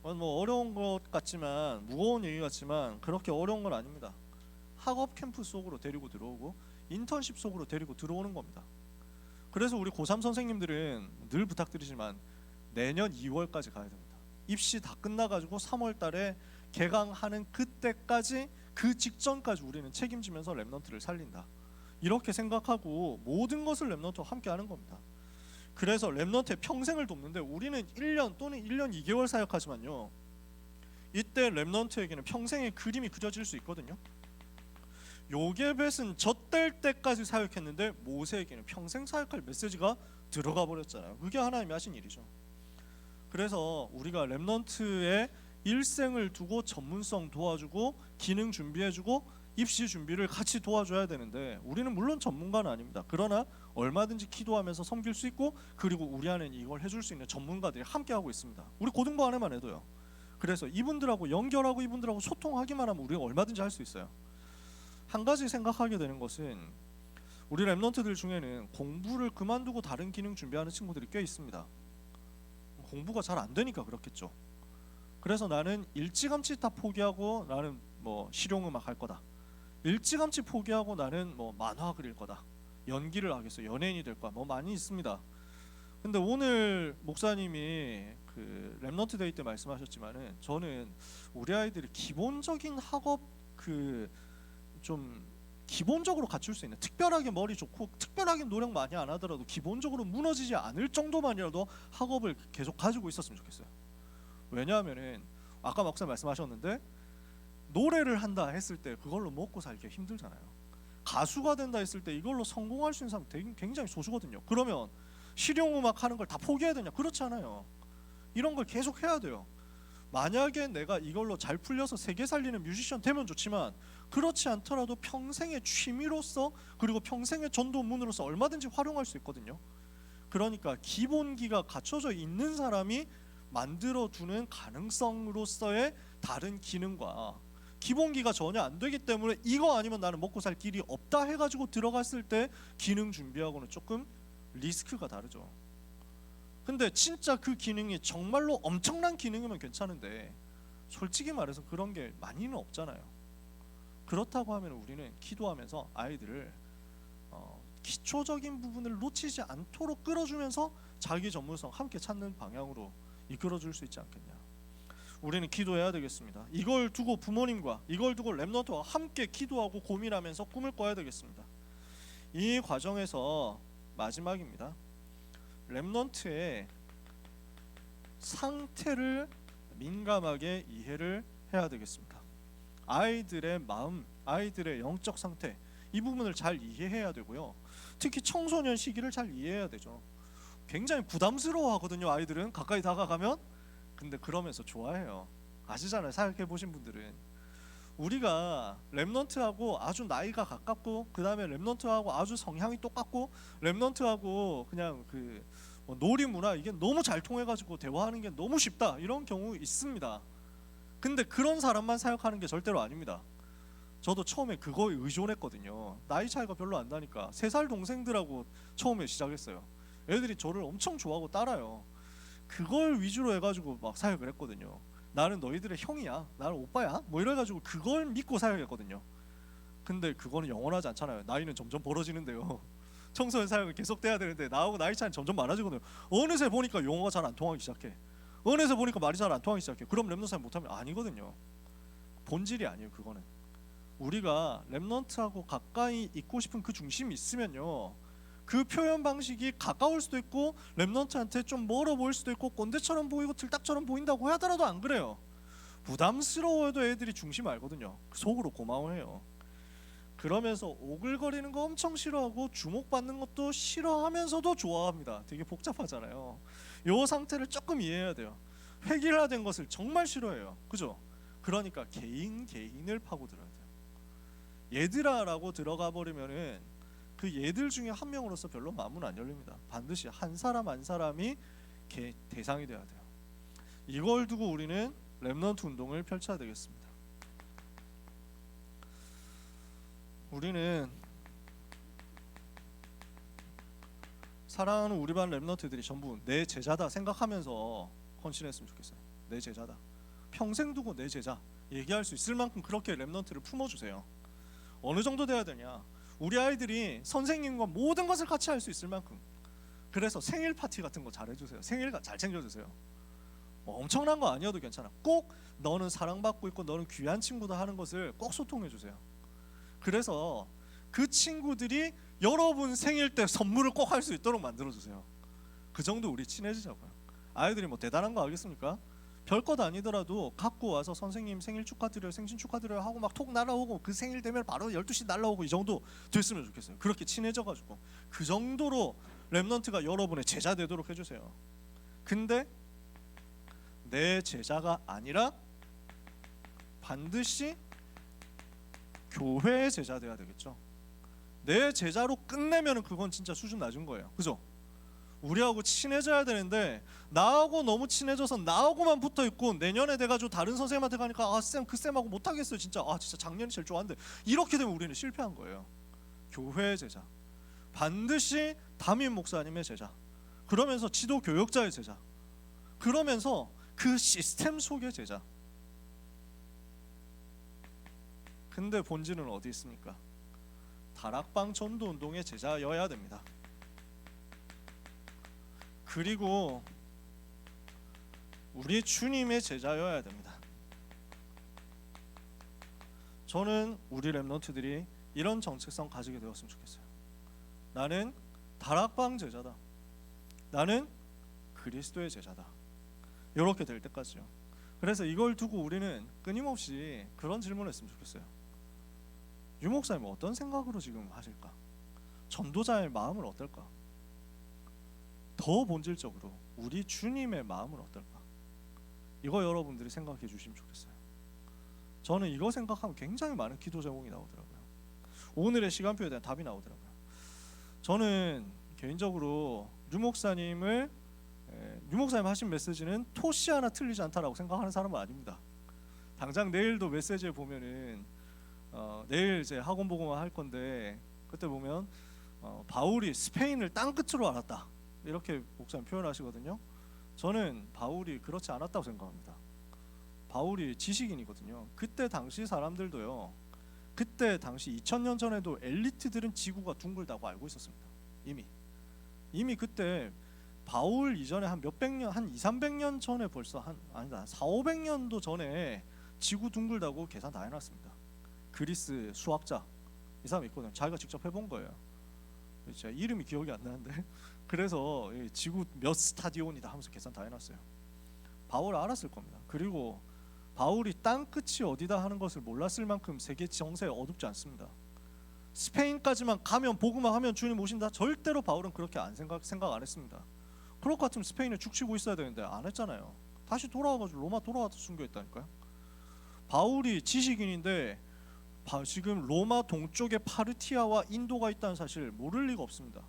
뭐 어려운 것 같지만, 무거운 얘기 같지만 그렇게 어려운 건 아닙니다. 학업 캠프 속으로 데리고 들어오고 인턴십 속으로 데리고 들어오는 겁니다. 그래서 우리 고3 선생님들은 늘 부탁드리지만 내년 2월까지 가야 됩니다. 입시 다 끝나가지고 3월 달에 개강하는 그때까지, 그 직전까지 우리는 책임지면서 랩넌트를 살린다. 이렇게 생각하고 모든 것을 렘넌트와 함께 하는 겁니다. 그래서 렘넌트의 평생을 돕는데 우리는 1년 또는 1년 2개월 사역하지만요, 이때 렘넌트에게는 평생의 그림이 그려질 수 있거든요. 요게벳은 젖될 때까지 사역했는데 모세에게는 평생 사역할 메시지가 들어가 버렸잖아요. 그게 하나님이 하신 일이죠. 그래서 우리가 렘넌트의 일생을 두고 전문성 도와주고 기능 준비해주고 입시 준비를 같이 도와줘야 되는데, 우리는 물론 전문가는 아닙니다. 그러나 얼마든지 기도하면서 섬길 수 있고, 그리고 우리 안에 이걸 해줄 수 있는 전문가들이 함께 하고 있습니다. 우리 고등부 안에만 해도요. 그래서 이분들하고 연결하고 이분들하고 소통하기만 하면 우리가 얼마든지 할 수 있어요. 한 가지 생각하게 되는 것은, 우리 렘넌트들 중에는 공부를 그만두고 다른 기능 준비하는 친구들이 꽤 있습니다. 공부가 잘 안 되니까 그렇겠죠. 그래서 나는 일찌감치 다 포기하고 나는 뭐 실용음악 할 거다, 일찌감치 포기하고 나는 뭐 만화 그릴 거다, 연기를 하겠어, 연예인이 될 거야, 뭐 많이 있습니다. 근데 오늘 목사님이 그 렘넌트 데이 때 말씀하셨지만은, 저는 우리 아이들이 기본적인 학업, 그 좀 기본적으로 갖출 수 있는, 특별하게 머리 좋고 특별하게 노력 많이 안 하더라도 기본적으로 무너지지 않을 정도만이라도 학업을 계속 가지고 있었으면 좋겠어요. 왜냐하면은 아까 목사님 말씀하셨는데, 노래를 한다 했을 때 그걸로 먹고 살기가 힘들잖아요. 가수가 된다 했을 때 이걸로 성공할 수 있는 사람 굉장히 소수거든요. 그러면 실용음악 하는 걸 다 포기해야 되냐? 그렇지 않아요. 이런 걸 계속 해야 돼요. 만약에 내가 이걸로 잘 풀려서 세계 살리는 뮤지션 되면 좋지만, 그렇지 않더라도 평생의 취미로서, 그리고 평생의 전도문으로서 얼마든지 활용할 수 있거든요. 그러니까 기본기가 갖춰져 있는 사람이 만들어두는 가능성으로서의 다른 기능과, 기본기가 전혀 안 되기 때문에 이거 아니면 나는 먹고 살 길이 없다 해가지고 들어갔을 때 기능 준비하고는 조금 리스크가 다르죠. 근데 진짜 그 기능이 정말로 엄청난 기능이면 괜찮은데, 솔직히 말해서 그런 게 많이는 없잖아요. 그렇다고 하면 우리는 기도하면서 아이들을 기초적인 부분을 놓치지 않도록 끌어주면서 자기 전문성 함께 찾는 방향으로 이끌어줄 수 있지 않겠냐. 우리는 기도해야 되겠습니다. 이걸 두고 부모님과, 이걸 두고 렘넌트와 함께 기도하고 고민하면서 꿈을 꿔야 되겠습니다. 이 과정에서 마지막입니다. 렘넌트의 상태를 민감하게 이해를 해야 되겠습니다. 아이들의 마음, 아이들의 영적 상태, 이 부분을 잘 이해해야 되고요. 특히 청소년 시기를 잘 이해해야 되죠. 굉장히 부담스러워 하거든요, 아이들은. 가까이 다가가면. 근데 그러면서 좋아해요. 아시잖아요, 사역해 보신 분들은. 우리가 렘넌트하고 아주 나이가 가깝고, 그 다음에 렘넌트하고 아주 성향이 똑같고, 렘넌트하고 그냥 그 놀이 문화 이게 너무 잘 통해가지고 대화하는 게 너무 쉽다, 이런 경우 있습니다. 근데 그런 사람만 사역하는 게 절대로 아닙니다. 저도 처음에 그거에 의존했거든요. 나이 차이가 별로 안 나니까 3살 동생들하고 처음에 시작했어요. 애들이 저를 엄청 좋아하고 따라요. 그걸 위주로 해가지고 막 사역을 했거든요. 나는 너희들의 형이야, 나는 오빠야, 뭐 이래가지고 그걸 믿고 사역했거든요. 근데 그거는 영원하지 않잖아요. 나이는 점점 벌어지는데요. 청소년 사역은 계속돼야 되는데 나하고 나이 차이는 점점 많아지거든요. 어느새 보니까 용어가 잘 안 통하기 시작해. 어느새 보니까 말이 잘 안 통하기 시작해. 그럼 렘넌트 사역 못하면 아니거든요. 본질이 아니에요. 그거는 우리가 렘넌트하고 가까이 있고 싶은 그 중심이 있으면요, 그 표현 방식이 가까울 수도 있고 렘넌트한테 좀 멀어 보일 수도 있고 꼰대처럼 보이고 틀딱처럼 보인다고 하더라도 안 그래요. 부담스러워도 애들이 중심 알거든요. 속으로 고마워해요. 그러면서 오글거리는 거 엄청 싫어하고 주목받는 것도 싫어하면서도 좋아합니다. 되게 복잡하잖아요. 이 상태를 조금 이해해야 돼요. 획일화된 것을 정말 싫어해요. 그죠? 그러니까 개인을 파고들어야 돼요. 얘들아라고 들어가 버리면은 그 얘들 중에 한 명으로서 별로 마음은 안 열립니다. 반드시 한 사람 한 사람이 대상이 돼야 돼요. 이걸 두고 우리는 렘넌트 운동을 펼쳐야 되겠습니다. 우리는 사랑하는 우리 반 렘넌트들이 전부 내 제자다 생각하면서 헌신했으면 좋겠어요. 내 제자다. 평생 두고 내 제자 얘기할 수 있을 만큼 그렇게 렘넌트를 품어주세요. 어느 정도 돼야 되냐? 우리 아이들이 선생님과 모든 것을 같이 할 수 있을 만큼. 그래서 생일 파티 같은 거 잘해주세요. 생일 잘 챙겨주세요. 엄청난 거 아니어도 괜찮아. 꼭 너는 사랑받고 있고 너는 귀한 친구다 하는 것을 꼭 소통해주세요. 그래서 그 친구들이 여러분 생일 때 선물을 꼭 할 수 있도록 만들어주세요. 그 정도 우리 친해지자고요. 아이들이 뭐 대단한 거 알겠습니까? 별것 아니더라도 갖고 와서 선생님 생일 축하드려요, 생신 축하드려요 하고 막 톡 날라오고 그 생일 되면 바로 12시 날라오고 이 정도 됐으면 좋겠어요. 그렇게 친해져가지고 그 정도로 렘넌트가 여러분의 제자 되도록 해주세요. 근데 내 제자가 아니라 반드시 교회의 제자 돼야 되겠죠. 내 제자로 끝내면 그건 진짜 수준 낮은 거예요. 그죠? 우리하고 친해져야 되는데 나하고 너무 친해져서 나하고만 붙어있고 내년에 돼가지고 다른 선생님한테 가니까 아 쌤 그 쌤하고 못하겠어요 진짜. 아 진짜 작년이 제일 좋았는데. 이렇게 되면 우리는 실패한 거예요. 교회의 제자, 반드시 담임 목사님의 제자, 그러면서 지도 교역자의 제자, 그러면서 그 시스템 속의 제자. 근데 본질은 어디 있습니까? 다락방 전도운동의 제자여야 됩니다. 그리고 우리 주님의 제자여야 됩니다. 저는 우리 렘넌트들이 이런 정체성 가지게 되었으면 좋겠어요. 나는 다락방 제자다. 나는 그리스도의 제자다. 이렇게 될 때까지요. 그래서 이걸 두고 우리는 끊임없이 그런 질문을 했으면 좋겠어요. 유 목사님은 어떤 생각으로 지금 하실까? 전도자의 마음은 어떨까? 더 본질적으로 우리 주님의 마음은 어떨까? 이거 여러분들이 생각해 주시면 좋겠어요. 저는 이거 생각하면 굉장히 많은 기도 제목이 나오더라고요. 오늘의 시간표에 대한 답이 나오더라고요. 저는 개인적으로 유 목사님 하신 메시지는 토시 하나 틀리지 않다라고 생각하는 사람은 아닙니다. 당장 내일도 메시지에 보면은 내일 이제 학원 보고만 할 건데 그때 보면 바울이 스페인을 땅끝으로 알았다 이렇게 목사님 표현하시거든요. 저는 바울이 그렇지 않았다고 생각합니다. 바울이 지식인이거든요. 그때 당시 사람들도요, 그때 당시 2000년 전에도 엘리트들은 지구가 둥글다고 알고 있었습니다. 이미 그때 바울 이전에 한 몇백 년, 한 200~300년 전에 벌써 아니다 400~500년도 전에 지구 둥글다고 계산 다 해놨습니다. 그리스 수학자 이 사람 있거든요. 자기가 직접 해본 거예요. 제가 이름이 기억이 안 나는데 그래서 지구 몇 스타디온이다 하면서 계산 다 해놨어요. 바울 알았을 겁니다. 그리고 바울이 땅끝이 어디다 하는 것을 몰랐을 만큼 세계 정세에 어둡지 않습니다. 스페인까지만 가면 복음화 하면 주님 오신다? 절대로 바울은 그렇게 생각 안 했습니다. 그럴 것 같으면 스페인에 죽치고 있어야 되는데 안 했잖아요. 다시 돌아와가지고 로마 돌아와서 순교했다니까요. 바울이 지식인인데 지금 로마 동쪽에 파르티아와 인도가 있다는 사실 모를 리가 없습니다.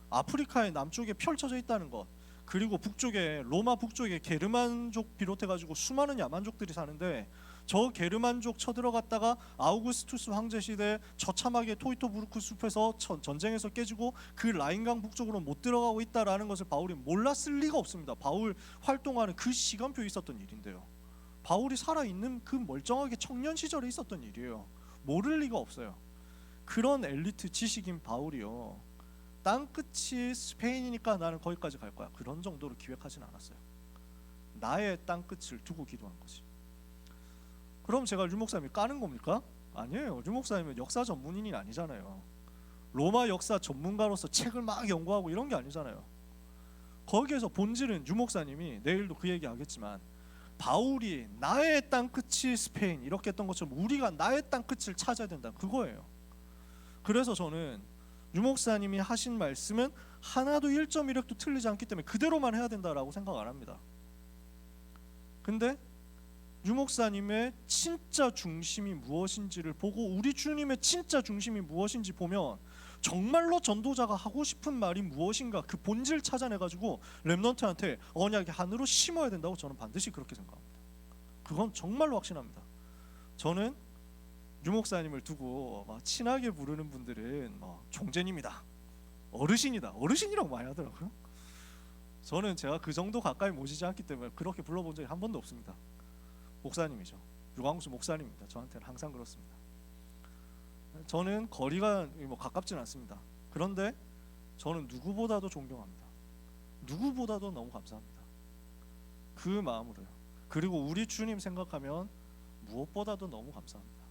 아프리카의 남쪽에 펼쳐져 있다는 것, 그리고 북쪽에 로마 북쪽에 게르만족 비롯해가지고 수많은 야만족들이 사는데 저 게르만족 쳐들어갔다가 아우구스투스 황제 시대 처참하게 토이토부르크 숲에서 전쟁에서 깨지고 그 라인강 북쪽으로 못 들어가고 있다라는 것을 바울이 몰랐을 리가 없습니다. 바울 활동하는 그 시간표에 있었던 일인데요. 바울이 살아있는 그 멀쩡하게 청년 시절에 있었던 일이에요. 모를 리가 없어요. 그런 엘리트 지식인 바울이요, 땅끝이 스페인이니까 나는 거기까지 갈 거야, 그런 정도로 기획하진 않았어요. 나의 땅끝을 두고 기도한 거지. 그럼 제가 류 목사님이 까는 겁니까? 아니에요. 류 목사님은 역사 전문인이 아니잖아요. 로마 역사 전문가로서 책을 막 연구하고 이런 게 아니잖아요. 거기에서 본질은 류 목사님이 내일도 그 얘기 하겠지만 바울이 나의 땅끝이 스페인 이렇게 했던 것처럼 우리가 나의 땅끝을 찾아야 된다, 그거예요. 그래서 저는 유 목사님이 하신 말씀은 하나도 1.1획도 틀리지 않기 때문에 그대로만 해야 된다라고 생각 안 합니다. 근데 유 목사님의 진짜 중심이 무엇인지를 보고 우리 주님의 진짜 중심이 무엇인지 보면 정말로 전도자가 하고 싶은 말이 무엇인가 그 본질 찾아내가지고 렘넌트한테 언약의 한으로 심어야 된다고 저는 반드시 그렇게 생각합니다. 그건 정말로 확신합니다. 저는 유 목사님을 두고 막 친하게 부르는 분들은 총재님이다, 어르신이다, 어르신이라고 많이 하더라고요. 저는 제가 그 정도 가까이 모시지 않기 때문에 그렇게 불러본 적이 한 번도 없습니다. 목사님이죠. 유광수 목사님입니다. 저한테는 항상 그렇습니다. 저는 거리가 가깝진 않습니다. 그런데 저는 누구보다도 존경합니다. 누구보다도 너무 감사합니다. 그 마음으로요. 그리고 우리 주님 생각하면 무엇보다도 너무 감사합니다.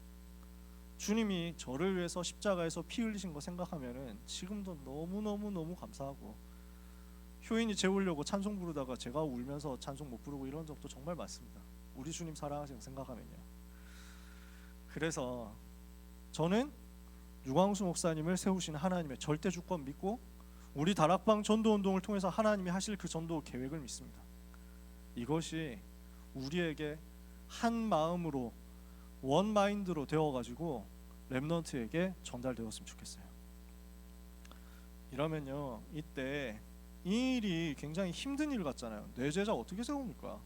주님이 저를 위해서 십자가에서 피 흘리신 거 생각하면은 지금도 너무 감사하고, 효인이 재우려고 찬송 부르다가 제가 울면서 찬송 못 부르고 이런 적도 정말 많습니다. 우리 주님 사랑하시는 거 생각하면요. 그래서 저는 유광수 목사님을 세우신 하나님의 절대 주권 믿고 우리 다락방 전도 운동을 통해서 하나님이 하실 그 전도 계획을 믿습니다. 이것이 우리에게 한 마음으로 원 마인드로 되어가지고 렘넌트에게 전달되었으면 좋겠어요. 이러면요, 이때 이 일이 굉장히 힘든 일 같잖아요. 내 제자 어떻게 세웁니까?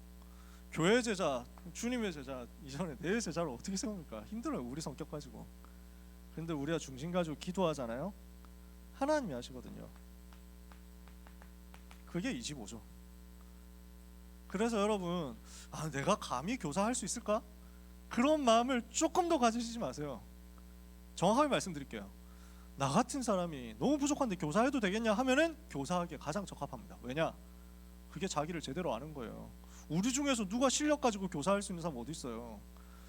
교회 제자, 주님의 제자 이전에 내 제자를 어떻게 세웁니까? 힘들어요, 우리 성격 가지고. 근데 우리가 중심 가지고 기도하잖아요. 하나님이 하시거든요. 그게 25죠. 그래서 여러분, 내가 감히 교사할 수 있을까? 그런 마음을 조금 더 가지시지 마세요. 정확하게 말씀드릴게요. 나 같은 사람이 너무 부족한데 교사해도 되겠냐 하면은 교사하기에 가장 적합합니다. 왜냐? 그게 자기를 제대로 아는 거예요. 우리 중에서 누가 실력 가지고 교사할 수 있는 사람 어디 있어요?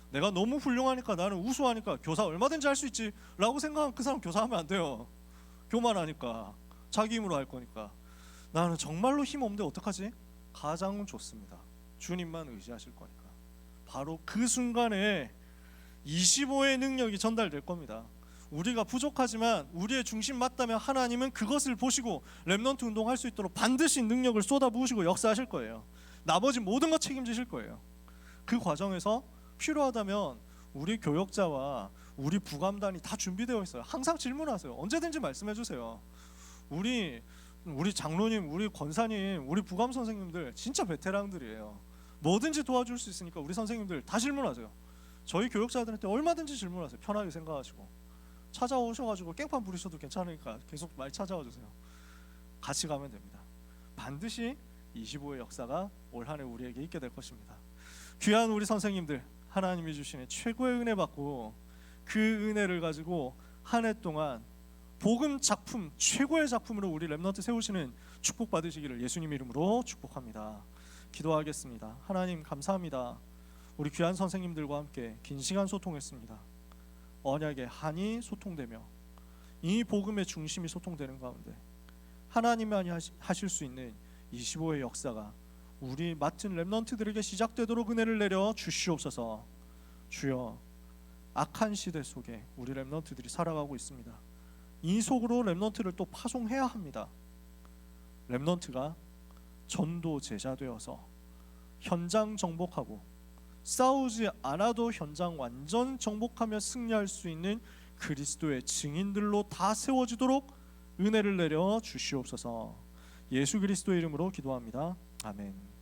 내가 너무 훌륭하니까, 나는 우수하니까 교사 얼마든지 할 수 있지 라고 생각하면 그 사람 교사하면 안 돼요. 교만하니까, 자기 힘으로 할 거니까. 나는 정말로 힘 없는데 어떡하지? 가장 좋습니다. 주님만 의지하실 거니까. 바로 그 순간에 25의 능력이 전달될 겁니다. 우리가 부족하지만 우리의 중심 맞다면 하나님은 그것을 보시고 렘넌트 운동할 수 있도록 반드시 능력을 쏟아부으시고 역사하실 거예요. 나머지 모든 것 책임지실 거예요. 그 과정에서 필요하다면 우리 교역자와 우리 부감단이 다 준비되어 있어요. 항상 질문하세요. 언제든지 말씀해 주세요. 우리 장로님, 우리 권사님, 우리 부감 선생님들 진짜 베테랑들이에요. 뭐든지 도와줄 수 있으니까 우리 선생님들 다 질문하세요. 저희 교역자들한테 얼마든지 질문하세요. 편하게 생각하시고 찾아오셔가지고 깽판 부리셔도 괜찮으니까 계속 많이 찾아와 주세요. 같이 가면 됩니다. 반드시 25의 역사가 올 한 해 우리에게 있게 될 것입니다. 귀한 우리 선생님들, 하나님이 주시는 최고의 은혜 받고 그 은혜를 가지고 한 해 동안 복음 작품, 최고의 작품으로 우리 렘넌트 세우시는 축복 받으시기를 예수님 이름으로 축복합니다. 기도하겠습니다. 하나님 감사합니다. 우리 귀한 선생님들과 함께 긴 시간 소통했습니다. 언약의 한이 소통되며 이 복음의 중심이 소통되는 가운데 하나님만이 하실 수 있는 25의 역사가 우리 맡은 렘넌트들에게 시작되도록 은혜를 내려 주시옵소서. 주여, 악한 시대 속에 우리 렘넌트들이 살아가고 있습니다. 이 속으로 렘넌트를 또 파송해야 합니다. 렘넌트가 전도 제자 되어서 현장 정복하고 싸우지 않아도 현장 완전 정복하며 승리할 수 있는 그리스도의 증인들로 다 세워지도록 은혜를 내려 주시옵소서. 예수 그리스도의 이름으로 기도합니다. 아멘.